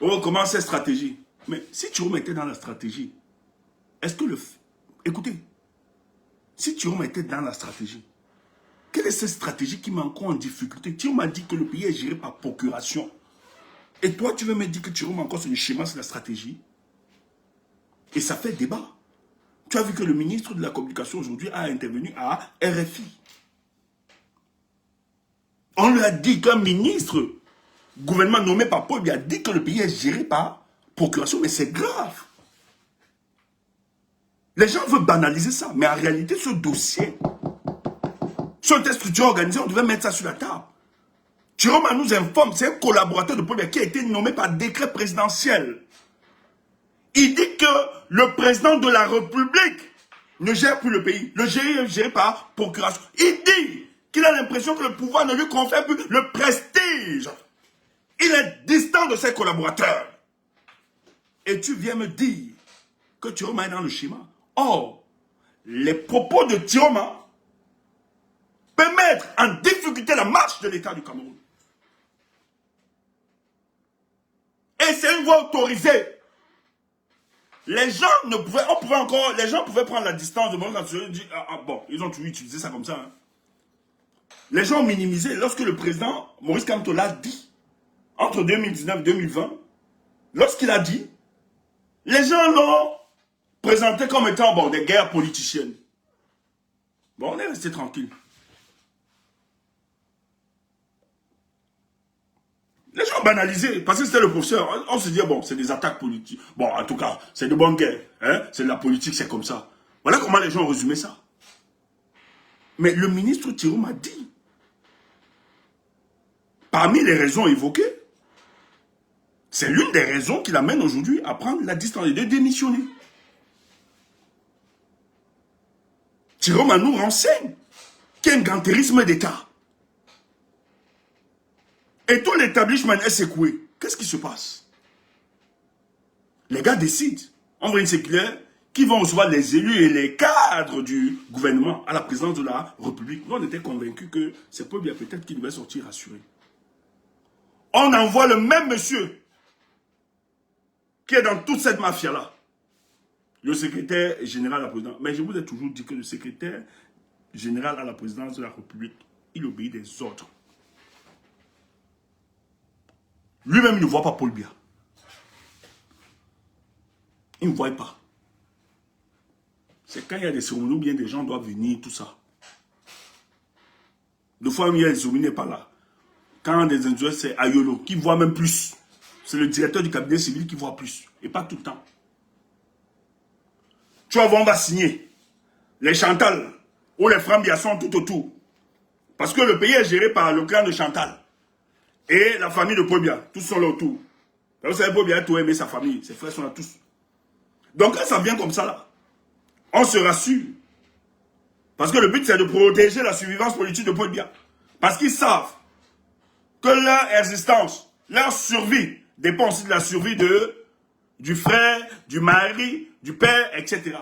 oh, comment c'est stratégie? Mais si Chiroma était dans la stratégie, est-ce que écoutez, si Chiroma était dans la stratégie, quelle est cette stratégie qui met encore en difficulté? Chiroma dit que le pays est géré par procuration. Et toi, tu veux me dire que Chiroma encore sur le schéma, c'est la stratégie? Et ça fait débat. Tu as vu que le ministre de la Communication aujourd'hui a intervenu à RFI. On lui a dit qu'un ministre, gouvernement nommé par Paul, lui a dit que le pays est géré par procuration, mais c'est grave. Les gens veulent banaliser ça, mais en réalité, ce dossier, si on était structuré organisé, on devait mettre ça sur la table. Tiroma nous informe, c'est un collaborateur de Paul Biya qui a été nommé par décret présidentiel. Il dit que le président de la République ne gère plus le pays. Le géré est géré par procuration. Il dit qu'il a l'impression que le pouvoir ne lui confère plus le prestige. Il est distant de ses collaborateurs. Et tu viens me dire que Tiroma est dans le schéma. Or, les propos de Tiroma peuvent mettre en difficulté la marche de l'État du Cameroun. Et c'est une voie autorisée. Les gens ne pouvaient, les gens pouvaient prendre la distance de Moïse Kamto et dire, bon, ils ont toujours utilisé ça comme ça. Hein. Les gens ont minimisé lorsque le président Maurice Kamto l'a dit, entre 2019 et 2020, lorsqu'il a dit, les gens l'ont présenté comme étant, bon, des guerres politiciennes. Bon, on est resté tranquille. Les gens banalisaient, parce que c'était le professeur. On se dit, bon, c'est des attaques politiques. Bon, en tout cas, c'est de bonnes guerres. Hein? C'est de la politique, c'est comme ça. Voilà comment les gens ont résumé ça. Mais le ministre Tiroma m'a dit, parmi les raisons évoquées, c'est l'une des raisons qui l'amène aujourd'hui à prendre la distance et de démissionner. Tiroma nous renseigne qu'il y a un gantérisme d'État. Et tout l'établissement est secoué. Qu'est-ce qui se passe? Les gars décident. On voit une circulaire qui vont recevoir les élus et les cadres du gouvernement à la présidence de la République. Nous, on était convaincus que c'est Paul Biya peut-être qui devait sortir rassuré. On envoie le même monsieur qui est dans toute cette mafia-là. Le secrétaire général à la présidence. Mais je vous ai toujours dit que le secrétaire général à la présidence de la République, il obéit des ordres. Lui-même, il ne voit pas Paul Biya. Il ne voit pas. C'est quand il y a des cérémonies où bien des gens doivent venir, tout ça. Deux fois, il y a des cérémonies, il n'est pas là. Quand des individus, c'est Ayolo, qui voit même plus. C'est le directeur du cabinet civil qui voit plus. Et pas tout le temps. Tu vas voir, on va signer. Les Chantal, ou les Frambia sont tout autour. Parce que le pays est géré par le clan de Chantal. Et la famille de Paul Biya, tous sont là autour. Vous savez, Paul Biya a tout aimé sa famille, ses frères sont là tous. Donc quand ça vient comme ça là, on se rassure. Parce que le but c'est de protéger la survivance politique de Paul Biya. Parce qu'ils savent que leur existence, leur survie dépend aussi de la survie du frère, du mari, du père, etc.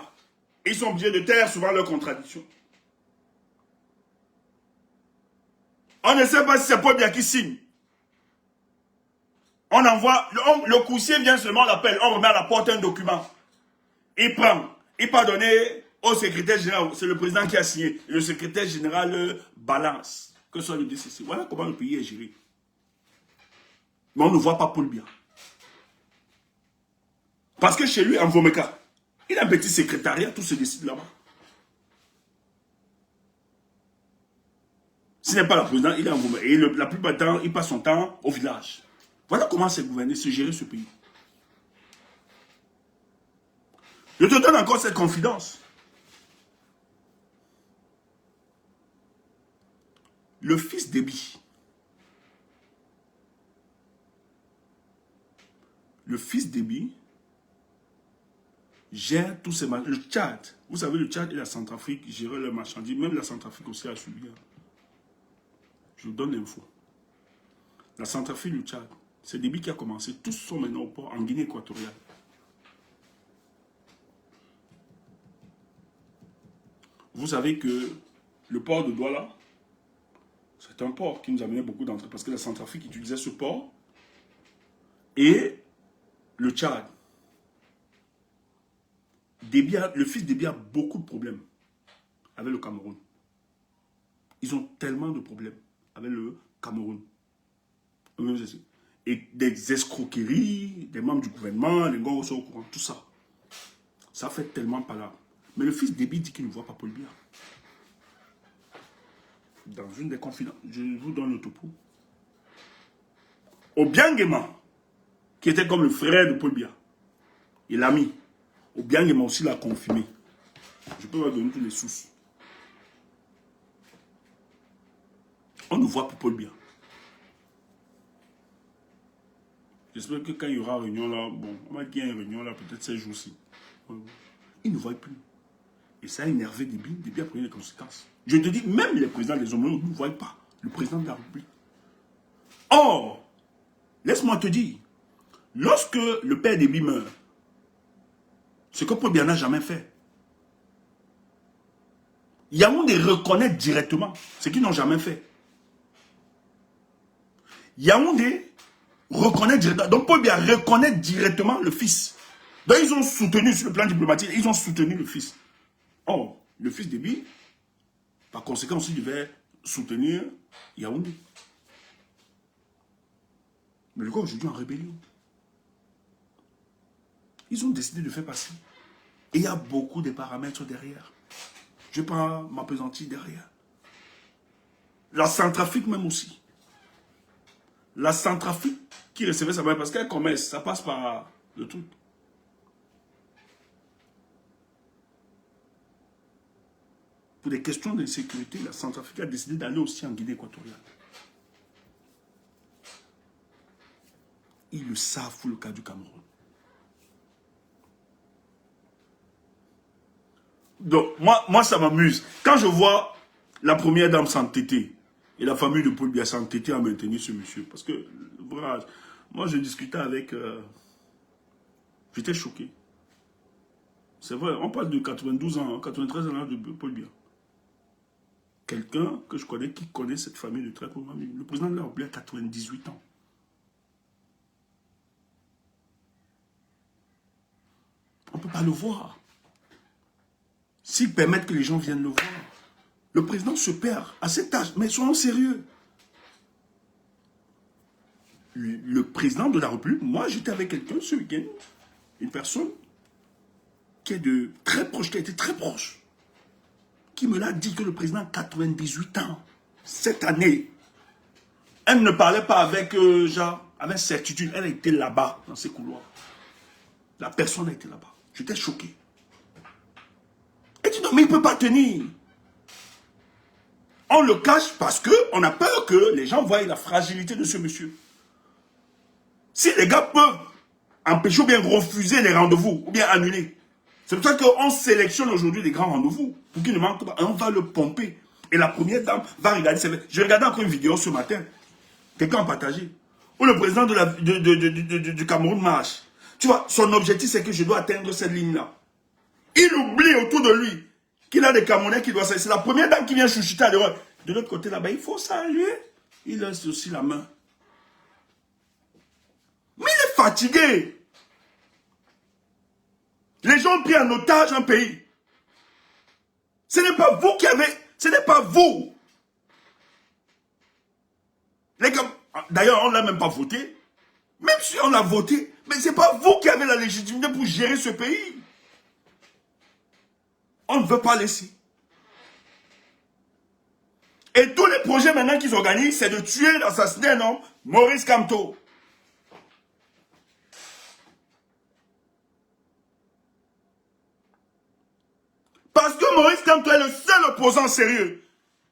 Ils sont obligés de taire souvent leurs contradictions. On ne sait pas si c'est Paul Biya qui signe. On envoie, le coursier vient seulement, l'appelle, on remet à la porte un document. Il prend, il peut donner au secrétaire général, c'est le président qui a signé. Le secrétaire général balance, que ce soit le DCC. Voilà comment le pays est géré. Mais on ne voit pas Paul Biya. Parce que chez lui, en Vomeka, il a un petit secrétariat, tout se décide là-bas. Ce n'est pas le président, il est en Vomeka. Et la plupart du temps, il passe son temps au village. Voilà comment c'est gouverner, c'est gérer ce pays. Je te donne encore cette confidence. Le fils d'Ebi, gère tous ces marchandises. Le Tchad, vous savez, le Tchad et la Centrafrique géraient leurs marchandises. Même la Centrafrique aussi a subi. Je vous donne l'info. La Centrafrique, le Tchad, c'est Déby qui a commencé. Tous sont maintenant au port en Guinée équatoriale. Vous savez que le port de Douala, c'est un port qui nous amenait beaucoup d'entrées parce que la Centrafrique utilisait ce port. Et le Tchad. Le fils d'Ebi a beaucoup de problèmes avec le Cameroun. Ils ont tellement de problèmes avec le Cameroun. Et des escroqueries, des membres du gouvernement, les gars sont au courant, tout ça. Ça fait tellement pas là. Mais le fils d'Ebi dit qu'il ne voit pas Paul Biya. Dans une des confidences, je vous donne le topo. Obiangema, qui était comme le frère de Paul Biya, et l'ami, Obiangema aussi l'a confirmé. Je peux vous donner toutes les sources. On ne voit plus Paul Biya. J'espère que quand il y aura réunion là, bon, on va dire une réunion là, peut-être ces jours-ci. Il ne voit plus. Et ça a énervé Déby. Déby a pris les conséquences. Je te dis, même les présidents des hommes ne voient pas le président de la République. Or, laisse-moi te dire, lorsque le père Déby meurt, ce que Paul Biya n'a jamais fait, Yaoundé reconnaît directement ce qu'ils n'ont jamais fait. Yaoundé reconnaît directement. Donc Paul Biya reconnaît directement le fils. Donc ils ont soutenu sur le plan diplomatique, ils ont soutenu le fils. Or, le fils Déby, par conséquent aussi, devait soutenir Yaoundé. Mais le gars aujourd'hui en rébellion. Ils ont décidé de faire passer. Et il y a beaucoup de paramètres derrière. Je ne vais pas m'appesantir derrière. La Centrafrique même aussi. La Centrafrique qui recevait sa main parce qu'elle commerce, ça passe par le truc. Pour des questions d'insécurité, la Centrafrique a décidé d'aller aussi en Guinée équatoriale. Ils le savent pour le cas du Cameroun. Donc, moi ça m'amuse. Quand je vois la première dame s'entêter et la famille de Paul Biya s'entêter à maintenir ce monsieur, parce que, moi je discutais avec... j'étais choqué. C'est vrai, on parle de 92 ans, 93 ans de Paul Biya. Quelqu'un que je connais, qui connaît cette famille de très pauvres familles. Le président de la République a 98 ans. On ne peut pas le voir. S'ils permettent que les gens viennent le voir, le président se perd à cet âge. Mais soyons sérieux. Le président de la République, moi j'étais avec quelqu'un ce week-end, une personne qui est de très proche, qui a été très proche, qui me l'a dit que le président a 98 ans. Cette année, elle ne parlait pas avec avec certitude. Elle a été là-bas, dans ces couloirs. La personne a été là-bas. J'étais choqué. Et tu dis non, mais il ne peut pas tenir. On le cache parce qu'on a peur que les gens voient la fragilité de ce monsieur. Si les gars peuvent empêcher ou bien refuser les rendez-vous, ou bien annuler, c'est pour ça qu'on sélectionne aujourd'hui des grands rendez-vous, pour qu'ils ne manquent pas. On va le pomper. Et la première dame va regarder. Je regardais encore une vidéo ce matin, quelqu'un a partagé, où le président du Cameroun marche. Tu vois, son objectif c'est que je dois atteindre cette ligne-là. Il oublie autour de lui qu'il a des Camerounais qui doivent... C'est la première dame qui vient chuchoter à l'heure. De l'autre côté là-bas, il faut saluer. Il laisse aussi la main. Mais il est fatigué. Les gens ont pris en otage un pays. Ce n'est pas vous qui avez... Ce n'est pas vous. Les gars... D'ailleurs, on ne l'a même pas voté. Même si on l'a voté, mais ce n'est pas vous qui avez la légitimité pour gérer ce pays. On ne veut pas laisser. Et tous les projets maintenant qu'ils organisent, c'est de tuer, d'assassiner un homme, Maurice Kamto. Parce que Maurice Kamto est le seul opposant sérieux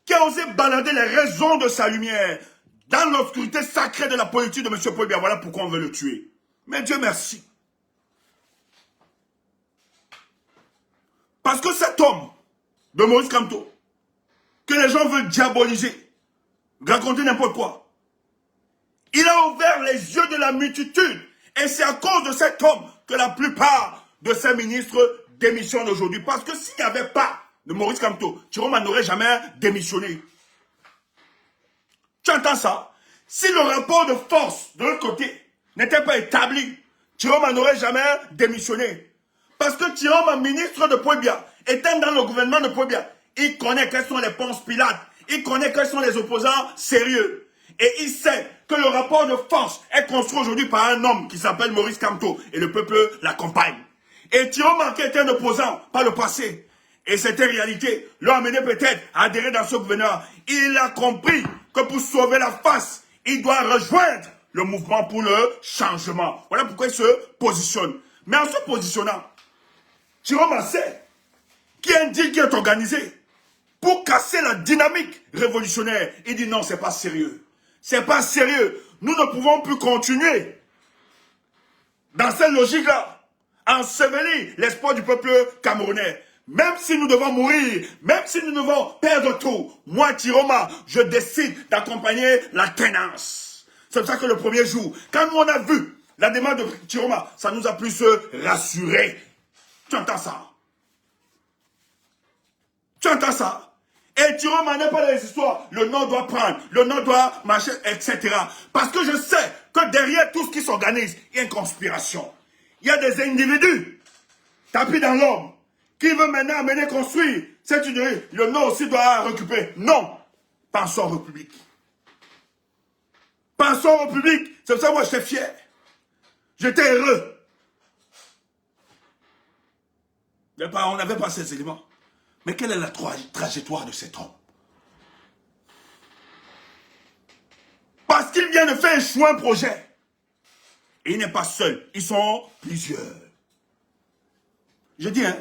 qui a osé balader les raisons de sa lumière dans l'obscurité sacrée de la politique de M. Paul Biya. Voilà pourquoi on veut le tuer. Mais Dieu merci. Parce que cet homme de Maurice Kamto, que les gens veulent diaboliser, raconter n'importe quoi, il a ouvert les yeux de la multitude. Et c'est à cause de cet homme que la plupart de ces ministres démissionnent aujourd'hui. Parce que s'il n'y avait pas de Maurice Kamto, Jérôme n'aurait jamais démissionné. Tu entends ça? Si le rapport de force de l'autre côté n'était pas établi, Jérôme n'aurait jamais démissionné. Parce que Jérôme, ministre de Paul Biya, étant dans le gouvernement de Paul Biya, il connaît quels sont les Ponce Pilate, il connaît quels sont les opposants sérieux. Et il sait que le rapport de force est construit aujourd'hui par un homme qui s'appelle Maurice Kamto. Et le peuple l'accompagne. Et Thierry Marquet était un opposant par le passé. Et c'était réalité. L'ont amené peut-être à adhérer dans ce gouvernement. Il a compris que pour sauver la face, il doit rejoindre le mouvement pour le changement. Voilà pourquoi il se positionne. Mais en se positionnant, Thierry Marquet qui est un deal qui est organisé pour casser la dynamique révolutionnaire. Il dit non, c'est pas sérieux. C'est pas sérieux. Nous ne pouvons plus continuer dans cette logique-là, ensevelir l'espoir du peuple camerounais. Même si nous devons mourir, même si nous devons perdre tout, moi, Tiroma, je décide d'accompagner la tenance. C'est pour ça que le premier jour, quand nous on a vu la démarche de Tiroma, ça nous a plus rassurés. Tu entends ça? Tu entends ça? Et Tiroma n'est pas dans les histoires. Le nom doit prendre, le nom doit marcher, etc. Parce que je sais que derrière tout ce qui s'organise, il y a une conspiration. Il y a des individus tapis dans l'homme qui veulent maintenant amener construire cette unité. Le nom aussi doit récupérer. Non. Pensons en République. Pensons en République. C'est pour ça que moi j'étais fier. J'étais heureux. On n'avait pas ces éléments. Mais quelle est la trajectoire de cet homme? Parce qu'il vient de faire échouer un projet. Et il n'est pas seul. Ils sont plusieurs. Je dis, hein,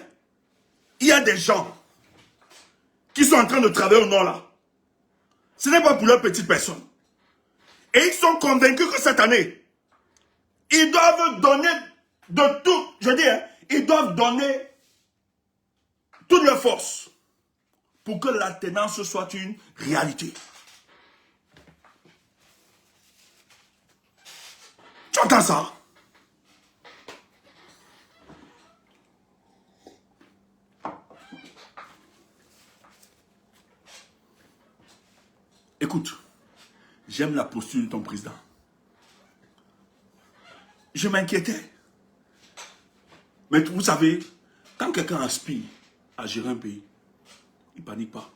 il y a des gens qui sont en train de travailler au nord là. Ce n'est pas pour leur petite personne. Et ils sont convaincus que cette année, ils doivent donner de tout. Je dis, hein, ils doivent donner toute leur force pour que l'alternance soit une réalité. Tu entends ça? Écoute, j'aime la posture de ton président. Je m'inquiétais. Mais vous savez, quand quelqu'un aspire à gérer un pays, il ne panique pas.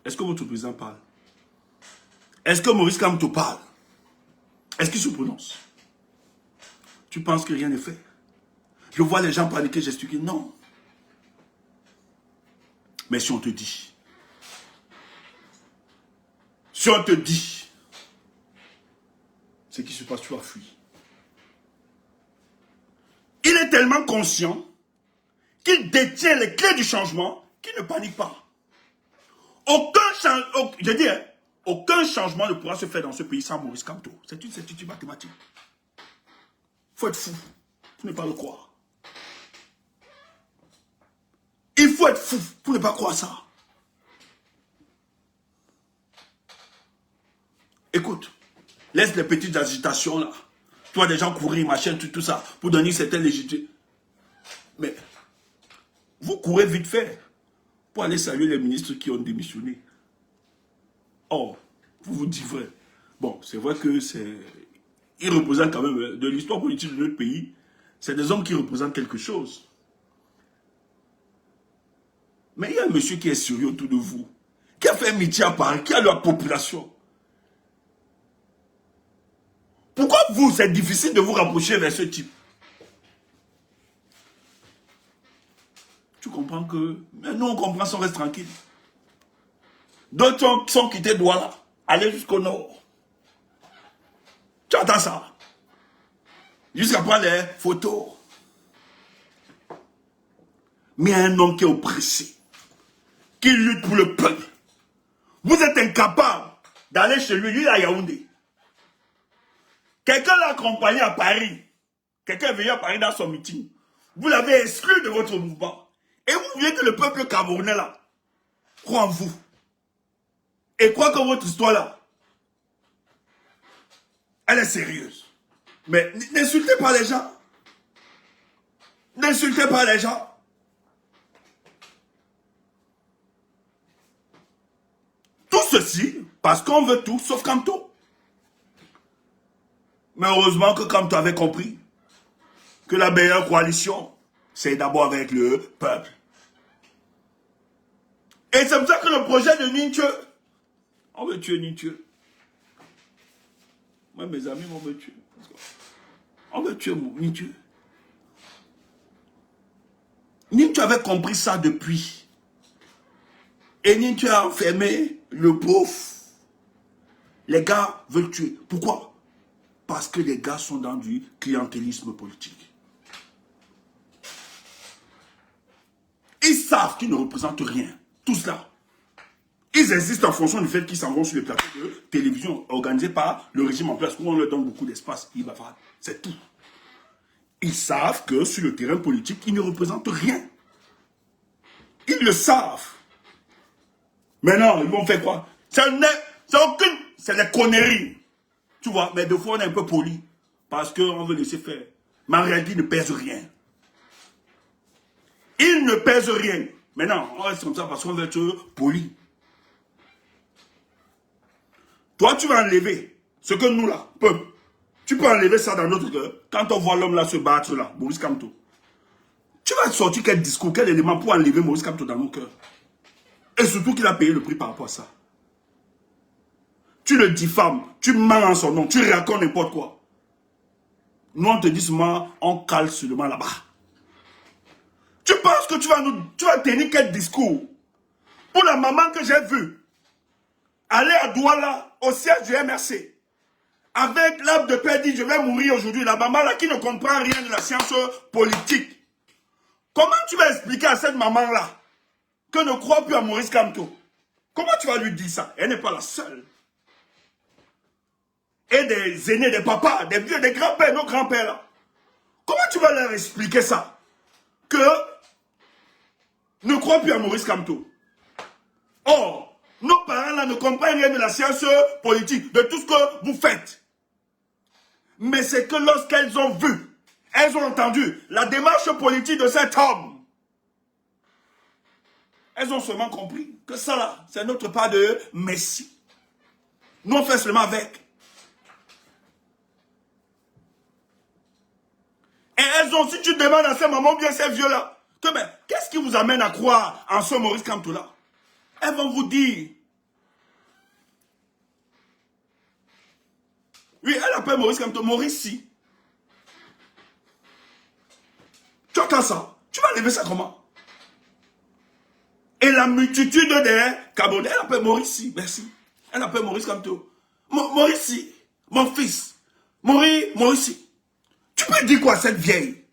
Est-ce que votre président parle? Est-ce que Maurice Kamto parle? Est-ce qu'il se prononce? Tu penses que rien n'est fait? Je vois les gens paniquer, gestuer. Non. Mais si on te dit, ce qui se passe, tu as fui. Il est tellement conscient qu'il détient les clés du changement qu'il ne panique pas. Aucun changement ne pourra se faire dans ce pays sans Maurice Kamto. C'est une certitude mathématique. Il faut être fou pour ne pas le croire. Il faut être fou pour ne pas croire ça. Écoute, laisse les petites agitations là. Tu vois des gens courir, machin, tout ça, pour donner certaines légitimes. Mais vous courez vite fait pour aller saluer les ministres qui ont démissionné. Or, pour vous dire vrai, bon, c'est vrai que c'est... Ils représentent quand même, de l'histoire politique de notre pays, c'est des hommes qui représentent quelque chose. Mais il y a un monsieur qui est sérieux autour de vous, qui a fait un métier à Paris, qui a la population. Pourquoi vous, c'est difficile de vous rapprocher vers ce type? Tu comprends que... Mais nous, on comprend, on reste tranquille. D'autres sont quittés Douala, aller jusqu'au nord. Tu entends ça? Jusqu'à prendre les photos. Mais un homme qui est oppressé, qui lutte pour le peuple. Vous êtes incapable d'aller chez lui, lui à Yaoundé. Quelqu'un l'a accompagné à Paris. Quelqu'un est venu à Paris dans son meeting. Vous l'avez exclu de votre mouvement. Et vous voulez que le peuple camerounais là croit en vous. Et croit que votre histoire là, elle est sérieuse. Mais n'insultez pas les gens. N'insultez pas les gens. Tout ceci, parce qu'on veut tout, sauf Kamto. Mais heureusement que Kamto avait compris que la meilleure coalition, c'est d'abord avec le peuple. Et c'est pour ça que le projet de Nintieu, on veut tuer Nintieu. Moi, mes amis vont me tuer. On veut tuer Nintieu. Nintieu avait compris ça depuis. Et Nintieu a enfermé le pauvre. Les gars veulent tuer. Pourquoi? Parce que les gars sont dans du clientélisme politique. Ils savent savent qu'ils ne représentent rien. Tous là. Ils existent en fonction du fait qu'ils s'en vont sur les plateaux de télévision organisés par le régime en place, où on leur donne beaucoup d'espace. C'est tout. Ils savent que sur le terrain politique, ils ne représentent rien. Ils le savent. Maintenant, ils vont faire quoi? C'est des conneries. Tu vois, mais des fois, on est un peu poli. Parce qu'on veut laisser faire. Mais en réalité, il ne pèse rien. Il ne pèse rien. Maintenant, on reste comme ça parce qu'on veut être poli. Toi, tu vas enlever ce que nous, là, peuple. Tu peux enlever ça dans notre cœur. Quand on voit l'homme là se battre, là, Maurice Kamto. Tu vas sortir quel discours, quel élément pour enlever Maurice Kamto dans nos cœurs. Et surtout qu'il a payé le prix par rapport à ça. Tu le diffames, tu mens en son nom, tu racontes n'importe quoi. Nous, on te dit seulement, on cale seulement là-bas. Tu penses que tu vas tenir quel discours? Pour la maman que j'ai vue, aller à Douala, au siège du MRC, avec l'âme de père dit, je vais mourir aujourd'hui. La maman là qui ne comprend rien de la science politique. Comment tu vas expliquer à cette maman-là que ne croit plus à Maurice Kamto? Comment tu vas lui dire ça? Elle n'est pas la seule. Et des aînés, des papas, des vieux, des grands-pères, nos grands-pères là. Comment tu vas leur expliquer ça? Que ne croient plus à Maurice Kamto. Or, nos parents là ne comprennent rien de la science politique, de tout ce que vous faites. Mais c'est que lorsqu'elles ont vu, elles ont entendu la démarche politique de cet homme, elles ont seulement compris que ça là, c'est notre part de Messie. Nous on fait seulement avec. Et elles ont, si tu demandes à ces mamans bien ces vieux là, que ben, qu'est-ce qui vous amène à croire en ce Maurice Kamto là? Elles vont vous dire, oui, elle appelle Maurice Kamto, Maurice si. Tu entends ça? Tu vas lever ça comment? Et la multitude des Camerounais, elle appelle Maurice si, merci. Elle appelle Maurice Kamto. Maurice si, mon fils. Maurice si. Tu peux dire quoi à cette vieille?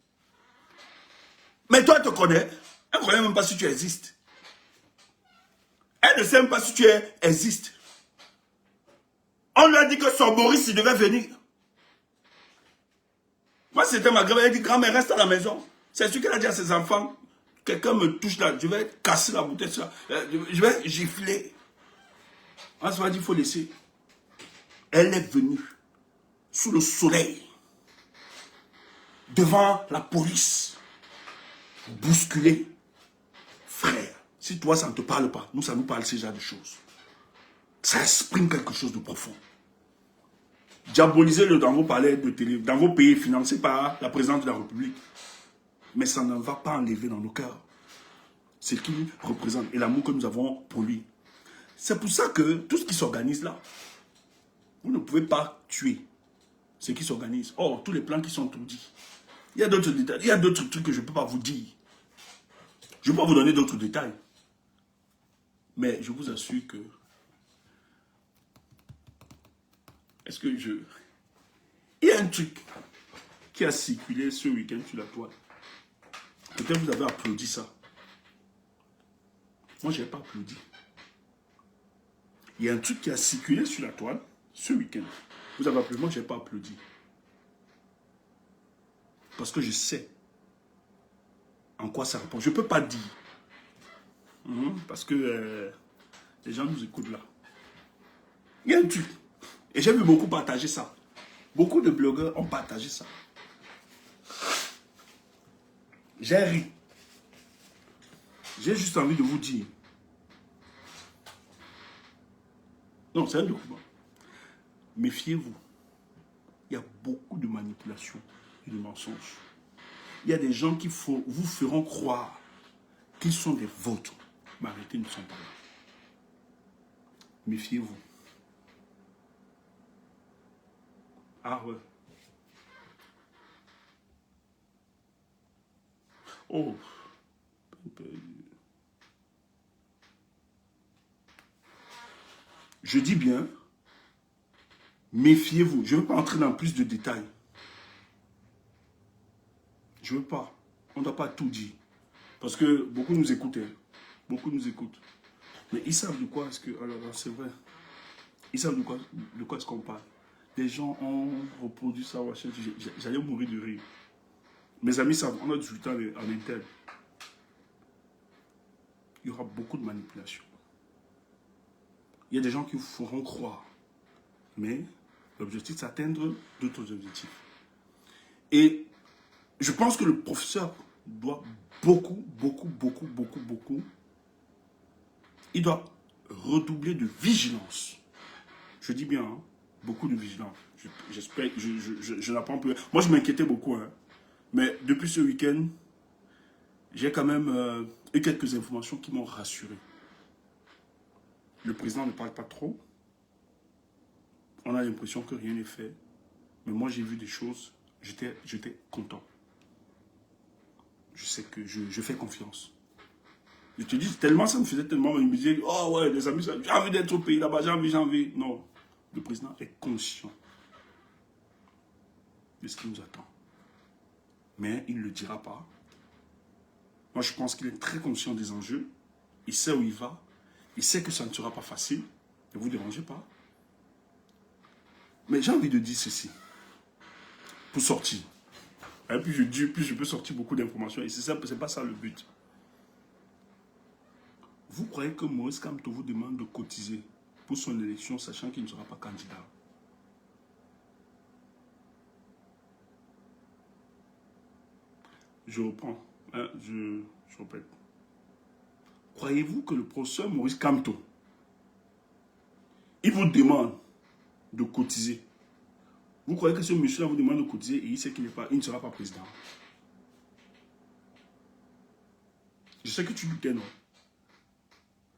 Mais toi, elle te connaît. Elle ne connaît même pas si tu existes. Elle ne sait même pas si tu existes. On lui a dit que son Maurice, il devait venir. Moi, c'était ma grand-mère. Elle dit, grand-mère, reste à la maison. C'est ce qu'elle a dit à ses enfants. Quelqu'un me touche là, je vais casser la bouteille. Je vais gifler. On se va dire, il faut laisser. Elle est venue sous le soleil, devant la police, bousculer. Frère, si toi, ça ne te parle pas, nous, ça nous parle ce genre de choses. Ça exprime quelque chose de profond. Diabolisez-le dans vos palais de télé, dans vos pays financés par la présidence de la République. Mais ça ne va pas enlever dans nos cœurs ce qu'il représente et l'amour que nous avons pour lui. C'est pour ça que tout ce qui s'organise là, vous ne pouvez pas tuer ce qui s'organise. Or, tous les plans qui sont tout dits. Il y a d'autres détails, il y a d'autres trucs que je ne peux pas vous dire. Je ne peux pas vous donner d'autres détails. Mais je vous assure que... Est-ce que je... Il y a un truc qui a circulé ce week-end sur la toile. Peut-être vous avez applaudi ça. Moi, je n'ai pas applaudi. Il y a un truc qui a circulé sur la toile ce week-end. Vous avez applaudi, moi, je n'ai pas applaudi. Parce que je sais en quoi ça répond. Je ne peux pas dire. Parce que les gens nous écoutent là. Il y a un truc. Et j'ai vu beaucoup partager ça. Beaucoup de blogueurs ont partagé ça. J'ai ri. J'ai juste envie de vous dire. Non, c'est un document. Méfiez-vous. Il y a beaucoup de manipulations et de mensonges. Il y a des gens qui vous feront croire qu'ils sont des vôtres. Mais en réalité, ils ne sont pas là. Méfiez-vous. Ah ouais. Oh. Je dis bien, méfiez-vous. Je ne veux pas entrer dans plus de détails. Je ne veux pas. On ne doit pas tout dire. Parce que beaucoup nous écoutent. Hein. Beaucoup nous écoutent. Mais ils savent de quoi est-ce que... Alors, c'est vrai. Ils savent de quoi est-ce qu'on parle. Des gens ont reproduit ça. J'allais mourir de rire. Mes amis savent, on a 18 ans en interne. Il y aura beaucoup de manipulation. Il y a des gens qui vous feront croire. Mais l'objectif, c'est atteindre d'autres objectifs. Et je pense que le professeur doit beaucoup, il doit redoubler de vigilance. Je dis bien, hein, beaucoup de vigilance. J'espère, je n'apprends plus. Moi, je m'inquiétais beaucoup. Hein. Mais depuis ce week-end, j'ai quand même eu quelques informations qui m'ont rassuré. Le président ne parle pas trop. On a l'impression que rien n'est fait. Mais moi, j'ai vu des choses. J'étais content. Je sais que je fais confiance. Je te dis, tellement ça me faisait tellement me dire, oh ouais, les amis, j'ai envie d'être au pays là-bas, j'ai envie. Non. Le président est conscient de ce qui nous attend. Mais il ne le dira pas. Moi, je pense qu'il est très conscient des enjeux. Il sait où il va. Il sait que ça ne sera pas facile. Ne vous dérangez pas. Mais j'ai envie de dire ceci. Pour sortir. Et puis je peux sortir beaucoup d'informations. Et c'est pas ça le but. Vous croyez que Maurice Kamto vous demande de cotiser pour son élection, sachant qu'il ne sera pas candidat? Je reprends. Hein, je répète. Croyez-vous que le professeur Maurice Kamto, il vous demande de cotiser? Vous croyez que ce monsieur-là vous demande de cotiser et il sait qu'il ne sera pas président? Je sais que tu doutais, non?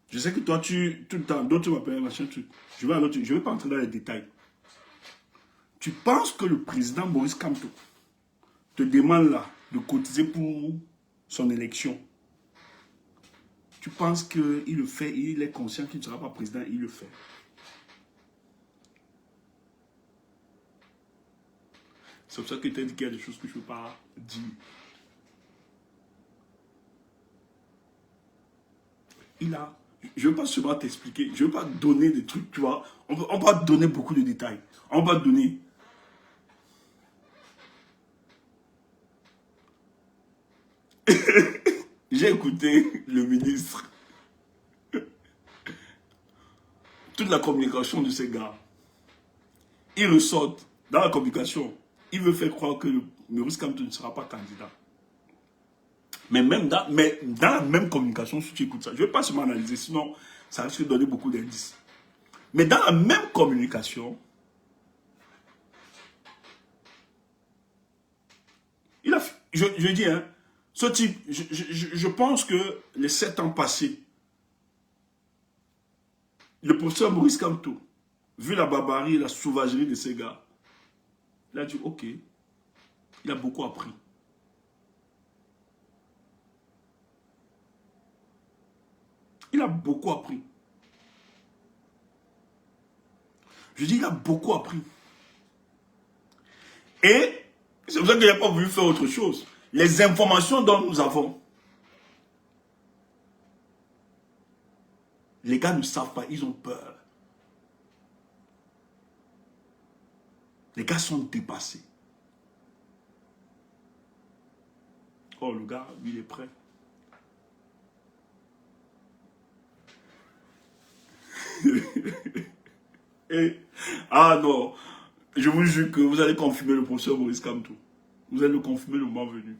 Je sais que toi, tout le temps, d'autres m'appellent, machin, truc. Je vais pas entrer dans les détails. Tu penses que le président Maurice Kamto te demande là de cotiser pour son élection? Tu penses qu'il le fait, il est conscient qu'il ne sera pas président, il le fait. C'est pour ça que tu as dit qu'il y a des choses que je ne peux pas dire. Je ne veux pas seulement t'expliquer, je ne veux pas donner des trucs, tu vois. On va donner beaucoup de détails. On va donner. J'ai écouté le ministre. Toute la communication de ces gars. Ils ressortent dans la communication. Il veut faire croire que Maurice Kamto ne sera pas candidat. Mais dans la même communication, si tu écoutes ça, je ne vais pas seulement analyser, sinon ça risque de donner beaucoup d'indices. Mais dans la même communication, je dis, hein, ce type, je pense que les 7 ans passés, le professeur Maurice Kamto, vu la barbarie et la sauvagerie de ces gars, il a dit, ok, il a beaucoup appris. Il a beaucoup appris. Je dis, il a beaucoup appris. Et c'est pour ça qu'il n'a pas voulu faire autre chose. Les informations dont nous avons, les gars ne savent pas, ils ont peur. Les gars sont dépassés. Oh, le gars, lui, il est prêt. Ah non, je vous jure que vous allez confirmer le professeur Maurice Kamto. Vous allez le confirmer le moment venu.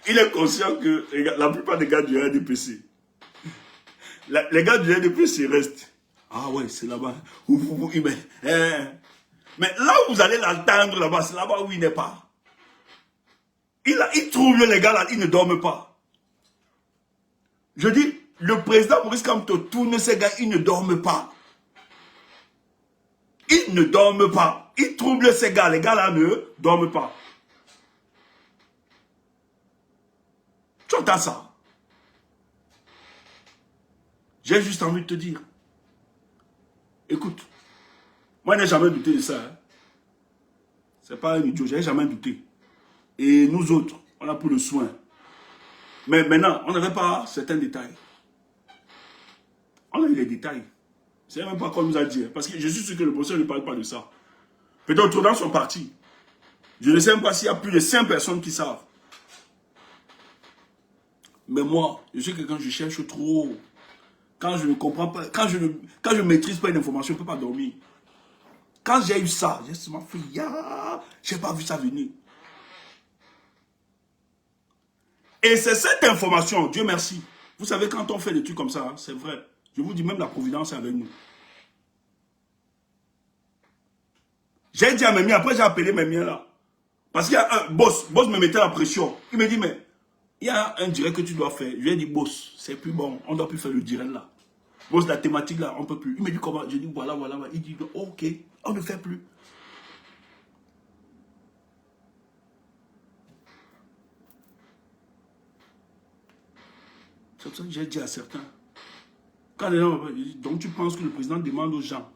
Il est conscient que la plupart des gars du RDPC, les gars du RDPC restent. Ah ouais, c'est là-bas. Mais là où vous allez l'entendre là-bas, c'est là-bas où il n'est pas. Il trouve les gars là, ils ne dorment pas. Je dis, le président Maurice Kamto tourne ces gars, ils ne dorment pas. Ils ne dorment pas. Ils troublent ces gars, les gars là ne dorment pas. Tu entends ça? J'ai juste envie de te dire. Écoute, moi je n'ai jamais douté de ça. Hein. C'est pas un idiot, j'ai jamais douté. Et nous autres, on a pris le soin. Mais maintenant, on n'avait pas certains détails. On a eu les détails. C'est même pas comme nous a dit. Parce que je suis sûr que le professeur ne parle pas de ça. Peut-être d'autres gens sont partis. Je ne sais même pas s'il y a plus de 5 personnes qui savent. Mais moi, je sais que quand je cherche trop, quand je ne comprends pas, quand je ne maîtrise pas une information, je ne peux pas dormir. Quand j'ai eu ça, j'ai seulement fait, je n'ai pas vu ça venir. Et c'est cette information, Dieu merci. Vous savez, quand on fait des trucs comme ça, hein, c'est vrai. Je vous dis, même la providence est avec nous. J'ai dit à mes miens, après j'ai appelé mes miens là. Parce qu'il y a un boss me mettait la pression. Il me dit, mais il y a un direct que tu dois faire. Je lui ai dit, boss, c'est plus bon, on ne doit plus faire le direct là. Boss, la thématique là, on ne peut plus. Il me dit comment? Je dis, voilà. Il dit, ok, on ne fait plus. C'est pour ça que j'ai dit à certains. Quand les gens disent, donc tu penses que le président demande aux gens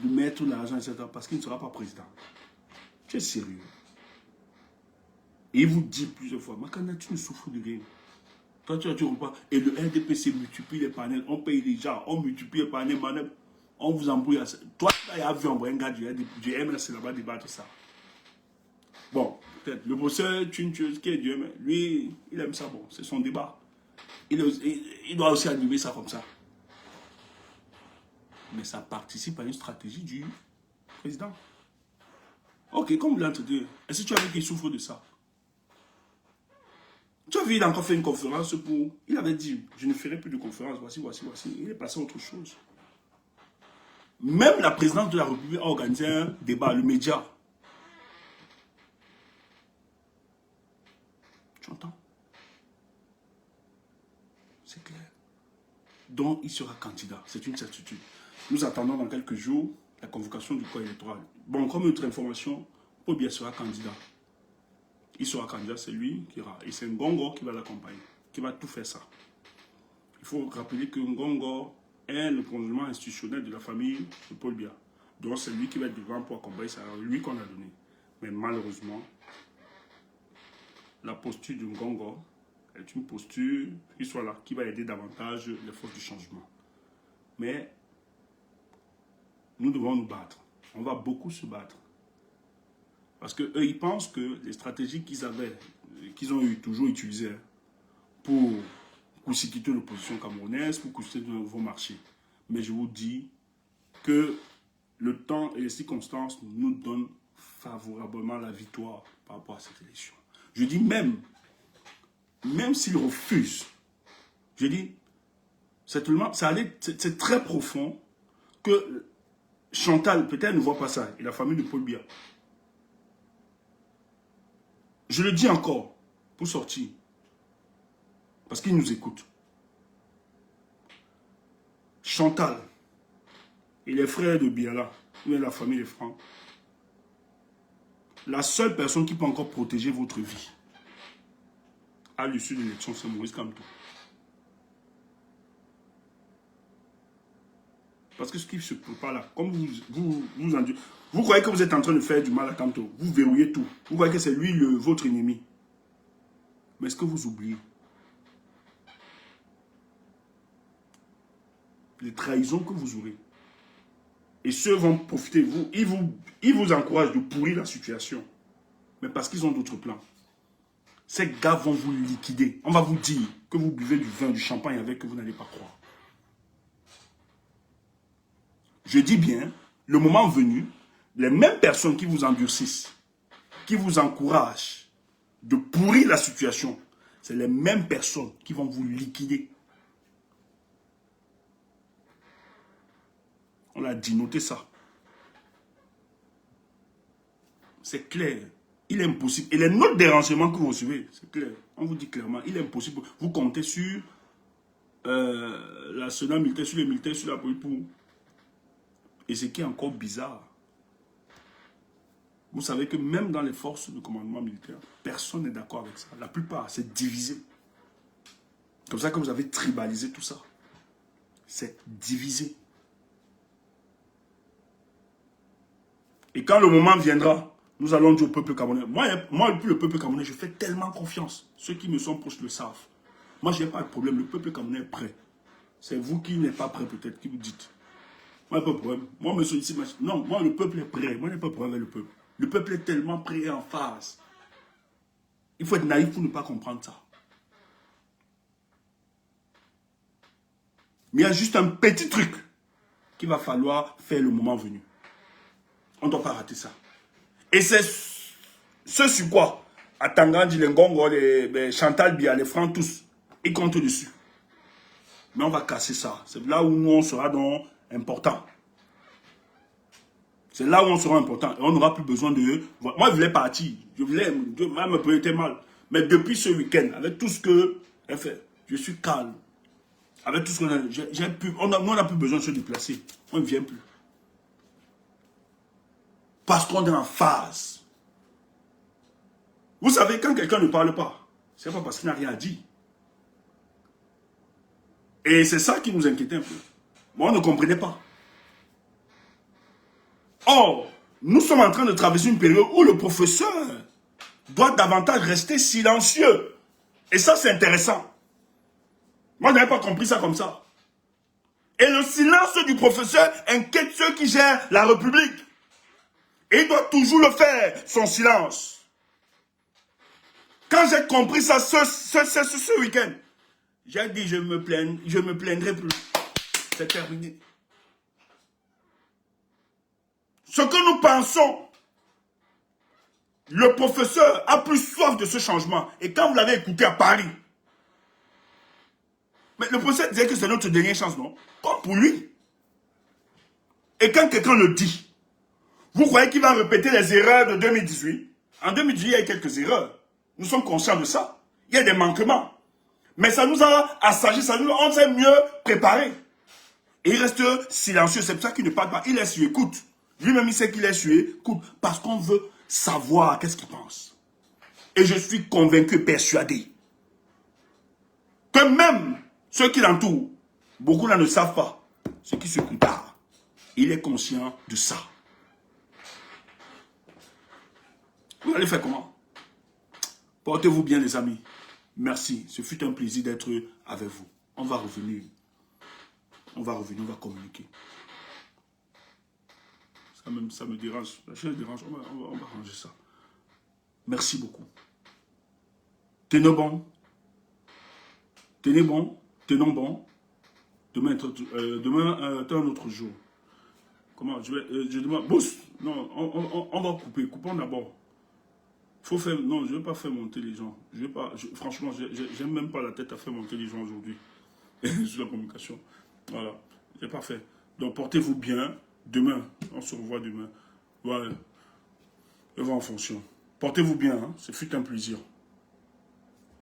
de mettre l'argent, etc. parce qu'il ne sera pas président. Tu es sérieux? Et il vous dit plusieurs fois, Makanda, tu ne souffres de rien. Toi, tu repas. Et le RDPC multiplie les panels, on paye les gens, on multiplie les panels, on vous embrouille. Toi, il y a vu un gars du MRC là-bas débattre ça. Bon, peut-être. Le bosseur, qui est Dieu, mais lui, il aime ça, bon, c'est son débat. Il doit aussi animer ça comme ça. Mais ça participe à une stratégie du président. Ok, comme vous l'entendez, est-ce que tu as vu qu'il souffre de ça? Tu as vu, il a encore fait une conférence pour... Il avait dit, je ne ferai plus de conférence, voici. Il est passé à autre chose. Même la présidente de la République a organisé un débat, le média. Tu entends? C'est clair. Donc, il sera candidat. C'est une certitude. Nous attendons dans quelques jours la convocation du corps électoral. Bon, comme autre information, Paul Biya sera candidat. Il sera candidat, c'est lui qui ira. Et c'est Ngongo qui va l'accompagner, qui va tout faire ça. Il faut rappeler que Ngongo est le prolongement institutionnel de la famille de Paul Biya. Donc c'est lui qui va être devant pour accompagner, c'est lui qu'on a donné. Mais malheureusement, la posture de Ngongo est une posture qui soit là, qui va aider davantage les forces du changement. Mais nous devons nous battre. On va beaucoup se battre. Parce qu'eux, ils pensent que les stratégies qu'ils ont toujours utilisées pour quitter l'opposition camerounaise, pour quitter de nouveaux marchés. Mais je vous dis que le temps et les circonstances nous donnent favorablement la victoire par rapport à cette élection. Je dis même s'ils refusent, je dis, c'est très profond que Chantal, peut-être ne voit pas ça, et la famille de Paul Biya. Je le dis encore, pour sortir, parce qu'ils nous écoutent. Chantal et les frères de Biala, ou la famille des Francs, la seule personne qui peut encore protéger votre vie à l'issue de l'élection, c'est Maurice Kamto. Parce que ce qui se prépare là, comme vous croyez que vous êtes en train de faire du mal à Kamto, vous verrouillez tout. Vous croyez que c'est lui votre ennemi. Mais est-ce que vous oubliez les trahisons que vous aurez? Et ceux vont profiter de vous. Ils vous encouragent de pourrir la situation. Mais parce qu'ils ont d'autres plans. Ces gars vont vous liquider. On va vous dire que vous buvez du vin, du champagne avec que vous n'allez pas croire. Je dis bien, le moment venu, les mêmes personnes qui vous endurcissent, qui vous encouragent de pourrir la situation, c'est les mêmes personnes qui vont vous liquider. On l'a dit, notez ça. C'est clair. Il est impossible. Et les notes des renseignements que vous recevez, c'est clair. On vous dit clairement, il est impossible. Vous comptez sur l'arsenal militaire, sur les militaires, sur la police pour... Et ce qui est encore bizarre, vous savez que même dans les forces de commandement militaire, personne n'est d'accord avec ça. La plupart, c'est divisé. C'est comme ça que vous avez tribalisé tout ça. C'est divisé. Et quand le moment viendra Nous allons dire au peuple camerounais. Moi, pour le peuple camerounais, je fais tellement confiance. Ceux qui me sont proches le savent. Moi, je n'ai pas de problème. Le peuple camerounais est prêt. C'est vous qui n'êtes pas prêt, peut-être, qui vous dites. Moi, il n'y a pas de problème. Moi, me sollicite. Non, moi, le peuple est prêt. Moi, je n'ai pas de problème avec le peuple. Le peuple est tellement prêt et en phase. Il faut être naïf pour ne pas comprendre ça. Mais il y a juste un petit truc qu'il va falloir faire le moment venu. On ne doit pas rater ça. Et c'est ce sur quoi Atangandi, les Ngongo, les Chantal Bia, les Francs, tous, ils comptent dessus. Mais on va casser ça. C'est là où nous, on sera donc important. C'est là où on sera important. Et on n'aura plus besoin de... Moi, je voulais partir. Je voulais... Moi, me prêter mal. Mais depuis ce week-end, avec tout ce que... elle fait, je suis calme. Avec tout ce qu'on a... on n'a plus besoin de se déplacer. On ne vient plus. Parce qu'on est en phase. Vous savez, quand quelqu'un ne parle pas, c'est pas parce qu'il n'a rien à dire. Et c'est ça qui nous inquiétait un peu. Moi, on ne comprenait pas. Or, nous sommes en train de traverser une période où le professeur doit davantage rester silencieux. Et ça, c'est intéressant. Moi, je n'avais pas compris ça comme ça. Et le silence du professeur inquiète ceux qui gèrent la République. Et il doit toujours le faire, son silence. Quand j'ai compris ça ce week-end, j'ai dit je me plaindrai plus. C'est terminé. Ce que nous pensons, le professeur a plus soif de ce changement. Et quand vous l'avez écouté à Paris, mais le professeur disait que c'est notre dernière chance, non? Comme pour lui. Et quand quelqu'un le dit, vous croyez qu'il va répéter les erreurs de 2018? En 2018, il y a eu quelques erreurs. Nous sommes conscients de ça. Il y a des manquements. Mais ça nous a assagis, on s'est mieux préparé. Et il reste silencieux. C'est pour ça qu'il ne parle pas. Il est sur écoute. Lui-même, il sait qu'il est sur écoute. Parce qu'on veut savoir qu'est-ce qu'il pense. Et je suis convaincu, persuadé, que même ceux qui l'entourent, beaucoup là ne savent pas ce qui se prépare. Il est conscient de ça. Vous allez faire comment? Portez-vous bien, les amis. Merci. Ce fut un plaisir d'être avec vous. On va revenir. On va communiquer. Ça me dérange. Ça me dérange. On va ranger ça. Merci beaucoup. Tenez bon. Tenez bon. Tenons bon. Demain est un autre jour. Comment? Je demande. Boss. Non, on va couper. Coupons d'abord. Faut faire. Non, je ne vais pas faire monter les gens. Franchement, j'aime même pas la tête à faire monter les gens aujourd'hui. Sur la communication. Voilà. C'est parfait. Donc portez-vous bien. Demain, on se revoit demain. Voilà. Et va en fonction. Portez-vous bien. Hein. Ce fut un plaisir.